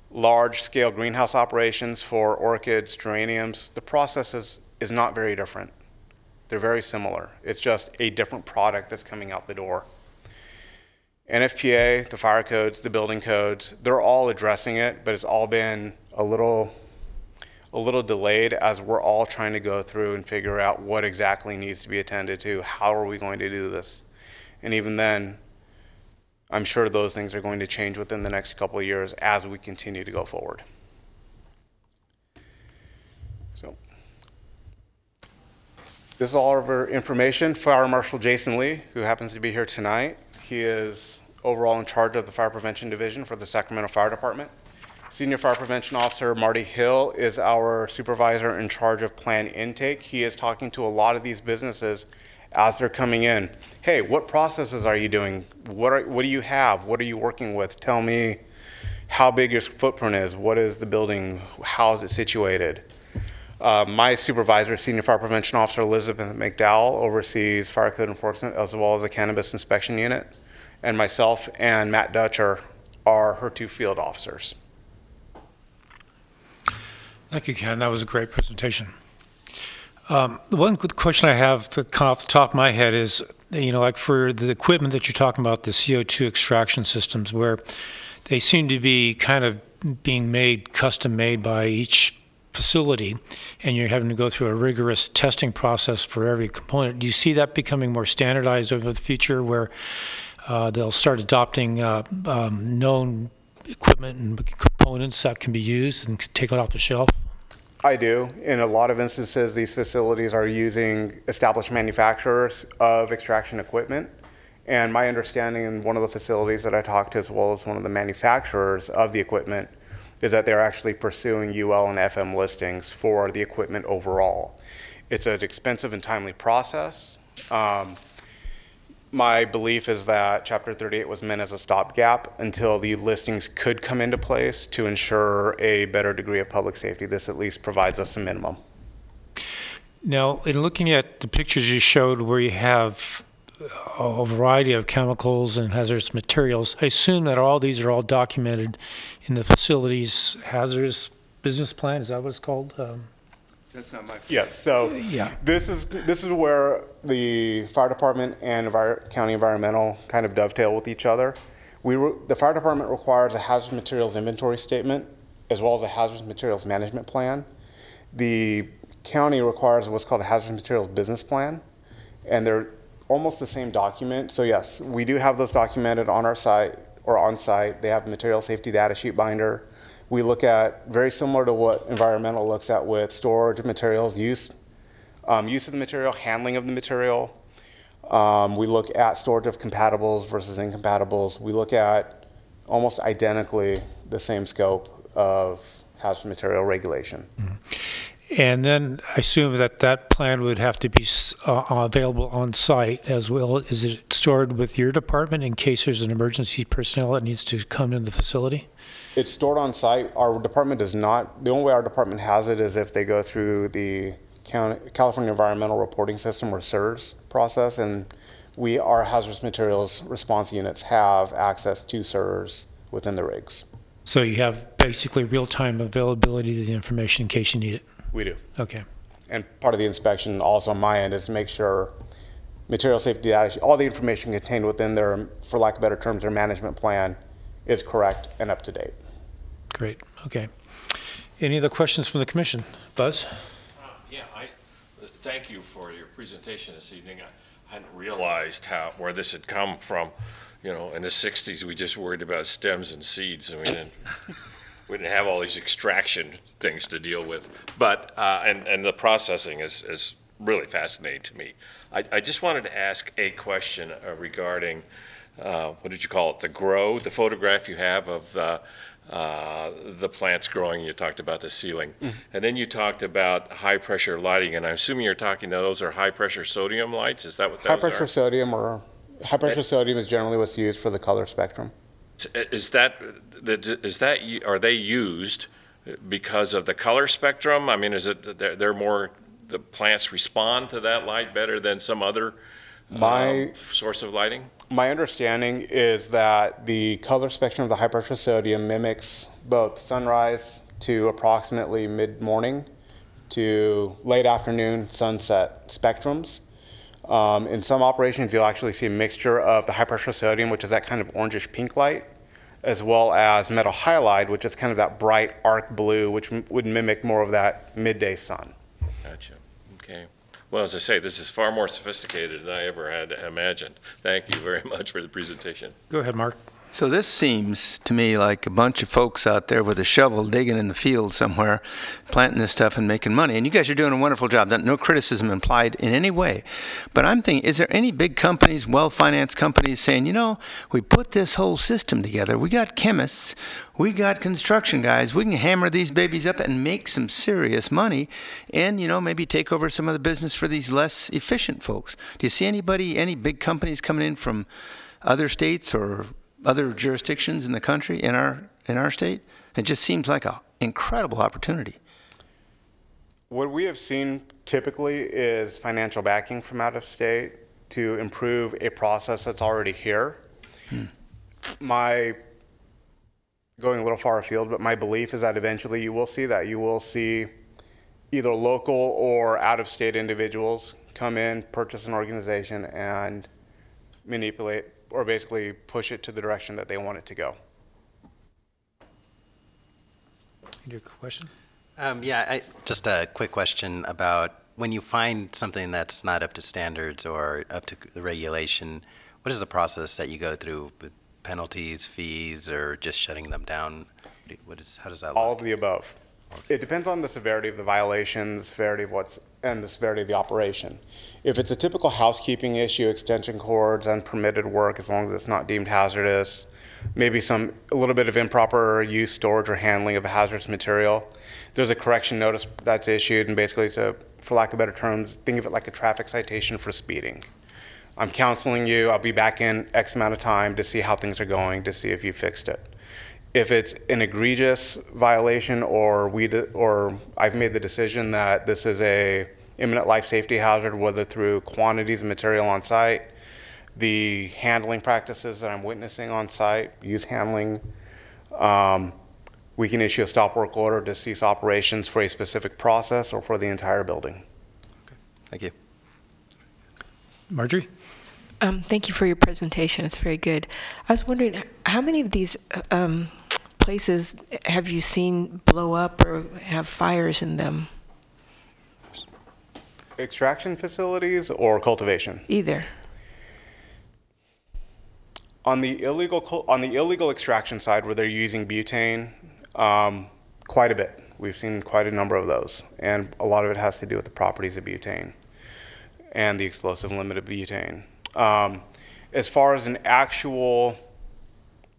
large-scale greenhouse operations for orchids, geraniums, the process is not very different. They're very similar. It's just a different product that's coming out the door. NFPA, the fire codes, the building codes, they're all addressing it, but it's all been a little delayed as we're all trying to go through and figure out what exactly needs to be attended to. How are we going to do this? And even then, I'm sure those things are going to change within the next couple of years as we continue to go forward. So, this is all of our information. Fire Marshal Jason Lee, who happens to be here tonight, he is overall in charge of the Fire Prevention Division for the Sacramento Fire Department. Senior Fire Prevention Officer Marty Hill is our supervisor in charge of plan intake. He is talking to a lot of these businesses as they're coming in. Hey, what processes are you doing? What do you have? What are you working with? Tell me how big your footprint is. What is the building? How is it situated? My supervisor, Senior Fire Prevention Officer Elizabeth McDowell, oversees fire code enforcement as well as a cannabis inspection unit. And myself and Matt Dutcher are her two field officers. Thank you, Ken. That was a great presentation. The one good question I have to come off the top of my head is, like for the equipment that you're talking about, the CO2 extraction systems, where they seem to be kind of being made, custom made by each facility, and you're having to go through a rigorous testing process for every component. Do you see that becoming more standardized over the future, where they'll start adopting known equipment and components that can be used and take it off the shelf? I do. In a lot of instances, these facilities are using established manufacturers of extraction equipment. And my understanding in one of the facilities that I talked to, as well as one of the manufacturers of the equipment, is that they're actually pursuing UL and FM listings for the equipment overall. It's an expensive and timely process. My belief is that Chapter 38 was meant as a stopgap until the listings could come into place to ensure a better degree of public safety. This at least provides us a minimum. Now, in looking at the pictures you showed where you have a variety of chemicals and hazardous materials, I assume that all these are all documented in the facility's hazardous business plan. Is that what it's called? That's not my. Yes. So yeah, this is where the fire department and county environmental kind of dovetail with each other. The fire department requires a hazardous materials inventory statement as well as a hazardous materials management plan. The county requires what's called a hazardous materials business plan, and they're almost the same document. So yes, we do have those documented on our site or on site. They have a material safety data sheet binder. We look at, very similar to what environmental looks at with storage of materials, use of the material, handling of the material. We look at storage of compatibles versus incompatibles. We look at almost identically the same scope of hazardous material regulation. Mm-hmm. And then I assume that plan would have to be available on site as well. Is it stored with your department in case there's an emergency personnel that needs to come into the facility? It's stored on site. Our department does not. The only way our department has it is if they go through the California Environmental Reporting System, or CERS process, and our hazardous materials response units have access to CERS within the rigs. So you have basically real-time availability of the information in case you need it? We do. Okay. And part of the inspection also on my end is to make sure material safety data, all the information contained within their, for lack of better terms, their management plan is correct and up to date. Great. Okay. Any other questions from the commission? Buzz? Yeah, thank you for your presentation this evening. I hadn't realized where this had come from. In the 60s, we just worried about stems and seeds, and we didn't have all these extraction things to deal with. But and the processing is really fascinating to me. I just wanted to ask a question regarding what did you call it? The photograph you have of the plants growing. You talked about the ceiling, and then you talked about high pressure lighting. And I'm assuming you're talking those are high pressure sodium lights. Is that what those are? High pressure sodium is generally what's used for the color spectrum. Are they used because of the color spectrum? I mean, is it they're more, the plants respond to that light better than some other source of lighting? My understanding is that the color spectrum of the high pressure sodium mimics both sunrise to approximately mid-morning to late afternoon sunset spectrums. In some operations, you'll actually see a mixture of the high pressure sodium, which is that kind of orangish pink light, as well as metal halide, which is kind of that bright arc blue, which would mimic more of that midday sun. Gotcha. Okay. Well, as I say, this is far more sophisticated than I ever had imagined. Thank you very much for the presentation. Go ahead, Mark. So this seems to me like a bunch of folks out there with a shovel digging in the field somewhere, planting this stuff and making money. And you guys are doing a wonderful job. No criticism implied in any way. But I'm thinking, is there any big companies, well-financed companies saying, you know, we put this whole system together. We got chemists. We got construction guys. We can hammer these babies up and make some serious money and, you know, maybe take over some of the business for these less efficient folks. Do you see anybody, any big companies coming in from other states or other jurisdictions in the country, in our state? It just seems like an incredible opportunity. What we have seen typically is financial backing from out of state to improve a process that's already here. Going a little far afield, but my belief is that eventually you will see that. You will see either local or out-of-state individuals come in, purchase an organization, and manipulate or basically push it to the direction that they want it to go. Your question? Just a quick question about when you find something that's not up to standards or up to the regulation, what is the process that you go through? Penalties, fees, or just shutting them down? How does that look? All of the above. It depends on the severity of the violation, the severity of and the severity of the operation. If it's a typical housekeeping issue, extension cords, unpermitted work, as long as it's not deemed hazardous, maybe a little bit of improper use, storage, or handling of a hazardous material, there's a correction notice that's issued, and basically it's for lack of better terms, think of it like a traffic citation for speeding. I'm counseling you, I'll be back in X amount of time to see how things are going, to see if you fixed it. If it's an egregious violation or I've made the decision that this is a imminent life safety hazard, whether through quantities of material on site, the handling practices that I'm witnessing on site, use handling, we can issue a stop work order to cease operations for a specific process or for the entire building. Okay. Thank you. Marjorie? Thank you for your presentation. It's very good. I was wondering, how many of these places have you seen blow up or have fires in them? Extraction facilities or cultivation? Either. On the illegal extraction side, where they're using butane, quite a bit. We've seen quite a number of those, and a lot of it has to do with the properties of butane and the explosive limit of butane. As far as an actual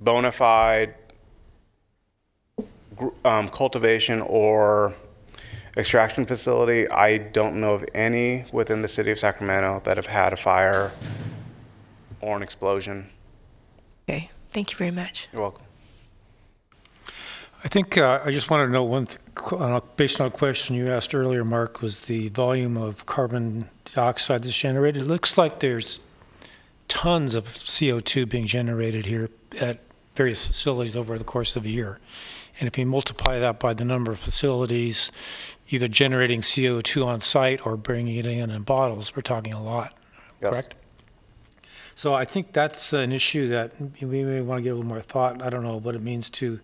bona fide cultivation or extraction facility, I don't know of any within the city of Sacramento that have had a fire or an explosion. Okay, thank you very much. You're welcome. I think I just wanted to know one thing, based on a question you asked earlier, Mark, was the volume of carbon dioxide that's generated. It looks like there's tons of CO2 being generated here at various facilities over the course of a year. And if you multiply that by the number of facilities either generating CO2 on site or bringing it in bottles, we're talking a lot, yes. Correct? So I think that's an issue that we may want to give a little more thought. I don't know what it means to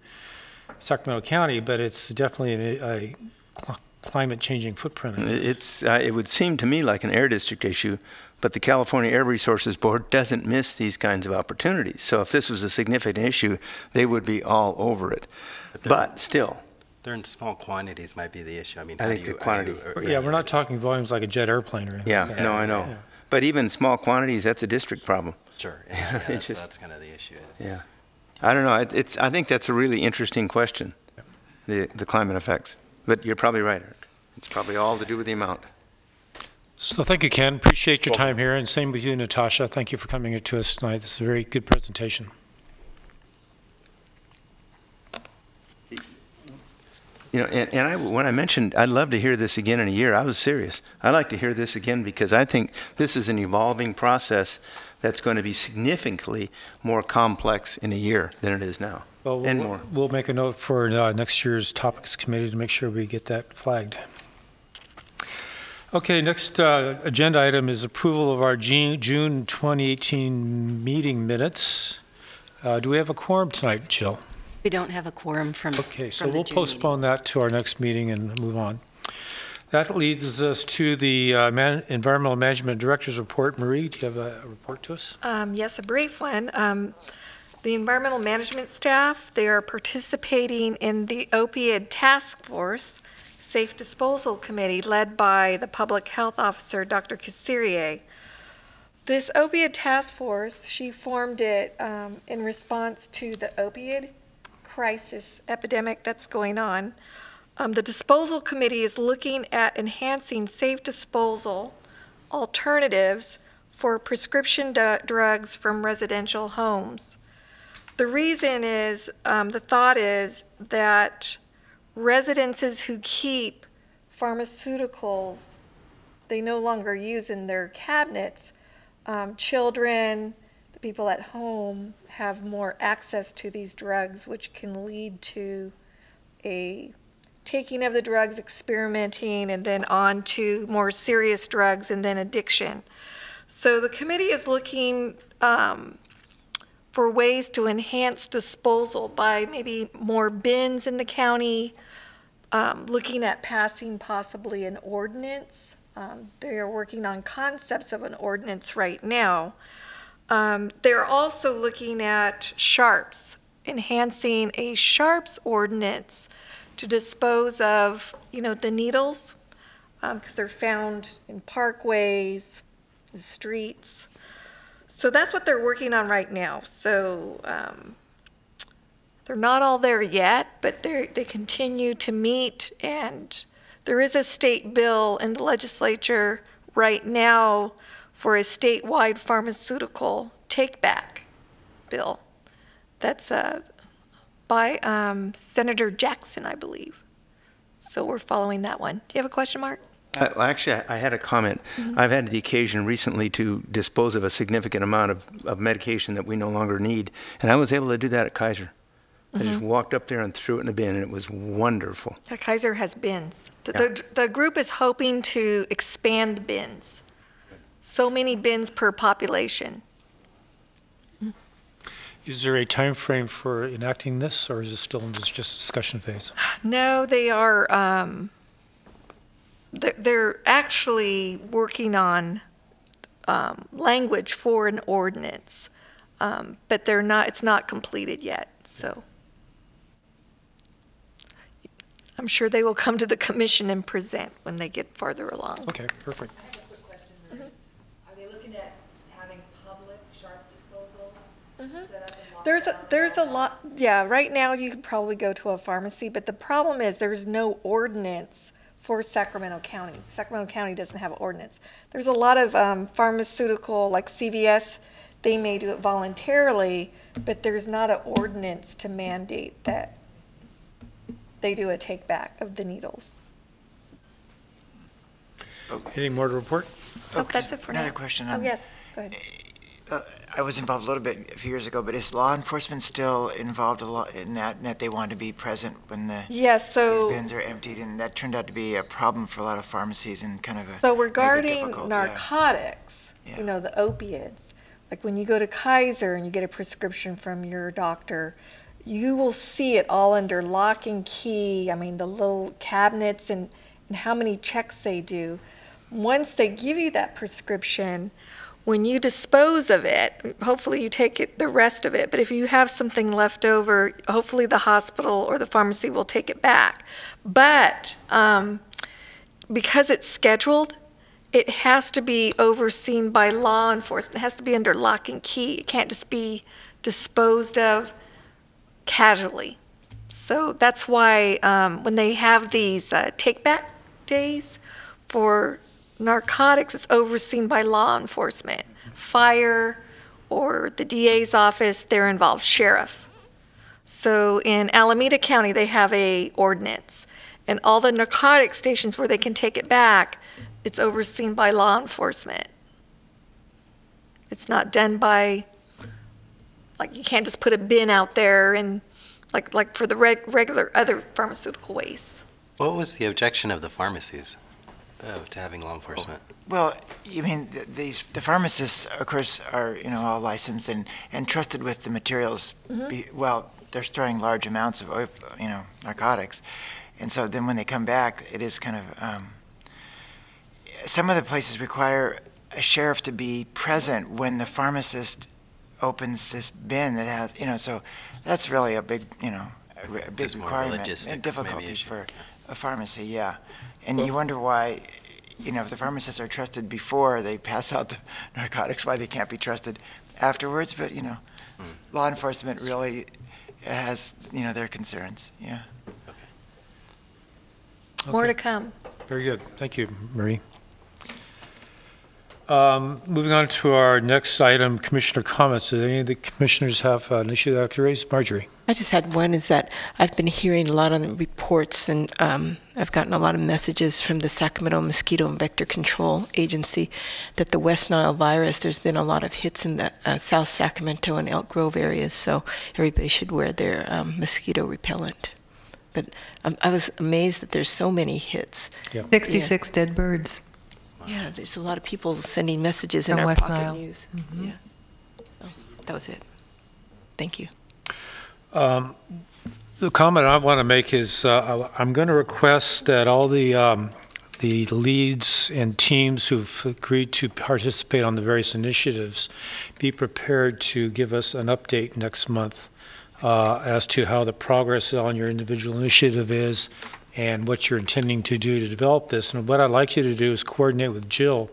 Sacramento County, but it's definitely a climate changing footprint. It would seem to me like an air district issue, but the California Air Resources Board doesn't miss these kinds of opportunities. So if this was a significant issue, they would be all over it. But still, they're in small quantities might be the issue. I mean, I think the quantity. Yeah, we're not talking volumes like a jet airplane or anything. Yeah, no, I know. Yeah. But even small quantities, that's a district problem. Sure. Yeah, that's kind of the issue. Yeah. I don't know. I think that's a really interesting question, the climate effects. But you're probably right, Eric. It's probably all to do with the amount. So thank you, Ken. Appreciate your time here. And same with you, Natasha. Thank you for coming to us tonight. This is a very good presentation. You know, when I mentioned I'd love to hear this again in a year, I was serious. I'd like to hear this again because I think this is an evolving process that's going to be significantly more complex in a year than it is now, Well, and more. We'll make a note for next year's topics committee to make sure we get that flagged. Okay, next agenda item is approval of our June 2018 meeting minutes. Do we have a quorum tonight, Jill? We don't have a quorum from. Okay, so from the we'll June postpone that to our next meeting and move on. That leads us to the Environmental Management Director's report. Marie, do you have a report to us? Yes, a brief one. The environmental management staff, they are participating in the opioid task force safe disposal committee led by the public health officer, Dr. Kassirier. This opioid task force, she formed it in response to the opioid crisis epidemic that's going on. The disposal committee is looking at enhancing safe disposal alternatives for prescription drugs from residential homes. The reason is, the thought is that residences who keep pharmaceuticals they no longer use in their cabinets, children, the people at home have more access to these drugs, which can lead to a taking of the drugs, experimenting, and then on to more serious drugs and then addiction. So the committee is looking for ways to enhance disposal by maybe more bins in the county, looking at passing possibly an ordinance. They are working on concepts of an ordinance right now. They're also looking at sharps, enhancing a sharps ordinance to dispose of, the needles, because they're found in parkways, the streets. So that's what they're working on right now. So they're not all there yet, but they continue to meet, and there is a state bill in the legislature right now for a statewide pharmaceutical take-back bill. That's by Senator Jackson, I believe. So we're following that one. Do you have a question, Mark? Well, actually, I had a comment. Mm-hmm. I've had the occasion recently to dispose of a significant amount of medication that we no longer need, and I was able to do that at Kaiser. I just walked up there and threw it in a bin, and it was wonderful. Yeah, Kaiser has bins. The group is hoping to expand bins. So many bins per population. Is there a time frame for enacting this, or is it still in this just discussion phase? No, they are, they're actually working on language for an ordinance, but it's not completed yet, so. I'm sure they will come to the commission and present when they get farther along. Okay, perfect. I have a quick question, Marie. Are they looking at having public sharp disposals set up in There's a lot, yeah, right now you could probably go to a pharmacy, but the problem is there's no ordinance for Sacramento County. Sacramento County doesn't have an ordinance. There's a lot of pharmaceutical, like CVS, they may do it voluntarily, but there's not an ordinance to mandate that they do a take back of the needles. Anything more to report? That's it for now. Another question. Oh, yes, go ahead. I was involved a little bit a few years ago, but is law enforcement still involved a lot in that they want to be present when Yes, so. these bins are emptied? And that turned out to be a problem for a lot of pharmacies and kind of a. So make it regarding difficult, narcotics, Yeah. the opiates, like when you go to Kaiser and you get a prescription from your doctor, you will see it all under lock and key. I mean, the little cabinets and how many checks they do. Once they give you that prescription, when you dispose of it, hopefully you take the rest of it, but if you have something left over, hopefully the hospital or the pharmacy will take it back. But because it's scheduled, it has to be overseen by law enforcement. It has to be under lock and key. It can't just be disposed of casually. So that's why when they have these take-back days for narcotics, it's overseen by law enforcement. Fire or the DA's office, they're involved, sheriff. So in Alameda County, they have a ordinance. And all the narcotic stations where they can take it back, it's overseen by law enforcement. It's not done by, like, you can't just put a bin out there and, like for the regular other pharmaceutical waste. What was the objection of the pharmacies to having law enforcement? Well, you mean the pharmacists, of course, are all licensed and trusted with the materials. Well, they're storing large amounts of narcotics, and so then when they come back, it is kind of some of the places require a sheriff to be present when the pharmacist opens this bin that has so that's really a big a big requirement and difficulty for a pharmacy. Yeah, and you wonder why. If the pharmacists are trusted before they pass out the narcotics, why they can't be trusted afterwards. But, law enforcement really has, their concerns. Yeah. Okay. More to come. Very good. Thank you, Marie. Moving on to our next item, commissioner comments. Do any of the commissioners have an issue that I could raise? Marjorie. I just had one, is that I've been hearing a lot on the reports, and I've gotten a lot of messages from the Sacramento Mosquito and Vector Control Agency that the West Nile virus, there's been a lot of hits in the South Sacramento and Elk Grove areas, so everybody should wear their mosquito repellent. But I was amazed that there's so many hits. Yep. 66 dead birds. Yeah, there's a lot of people sending messages in From our West pocket Nile. news. Yeah. So that was it. Thank you. The comment I want to make is I'm going to request that all the leads and teams who've agreed to participate on the various initiatives be prepared to give us an update next month as to how the progress on your individual initiative is and what you're intending to do to develop this. And what I'd like you to do is coordinate with Jill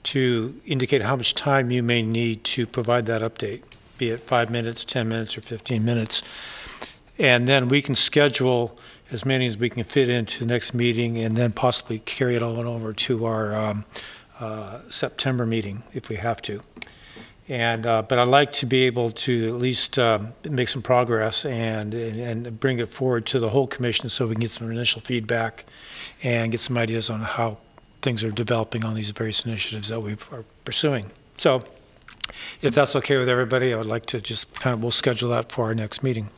to indicate how much time you may need to provide that update, be it 5 minutes, 10 minutes, or 15 minutes. And then we can schedule as many as we can fit into the next meeting and then possibly carry it on over to our September meeting if we have to. And but I'd like to be able to at least make some progress and bring it forward to the whole commission so we can get some initial feedback and get some ideas on how things are developing on these various initiatives that we are pursuing. So if that's okay with everybody, I would like to just we'll schedule that for our next meeting.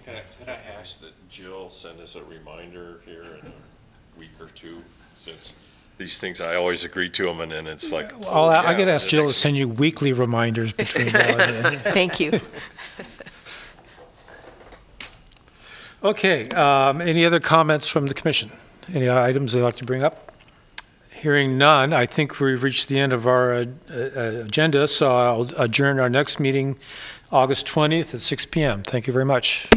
Can I ask that Jill send us a reminder here in a week or two, since these things, I always agree to them, and then it's like... I get asked Jill to send you weekly reminders between now and then. Thank you. Okay, any other comments from the commission? Any items they'd like to bring up? Hearing none, I think we've reached the end of our agenda, so I'll adjourn our next meeting August 20th at 6 p.m. Thank you very much.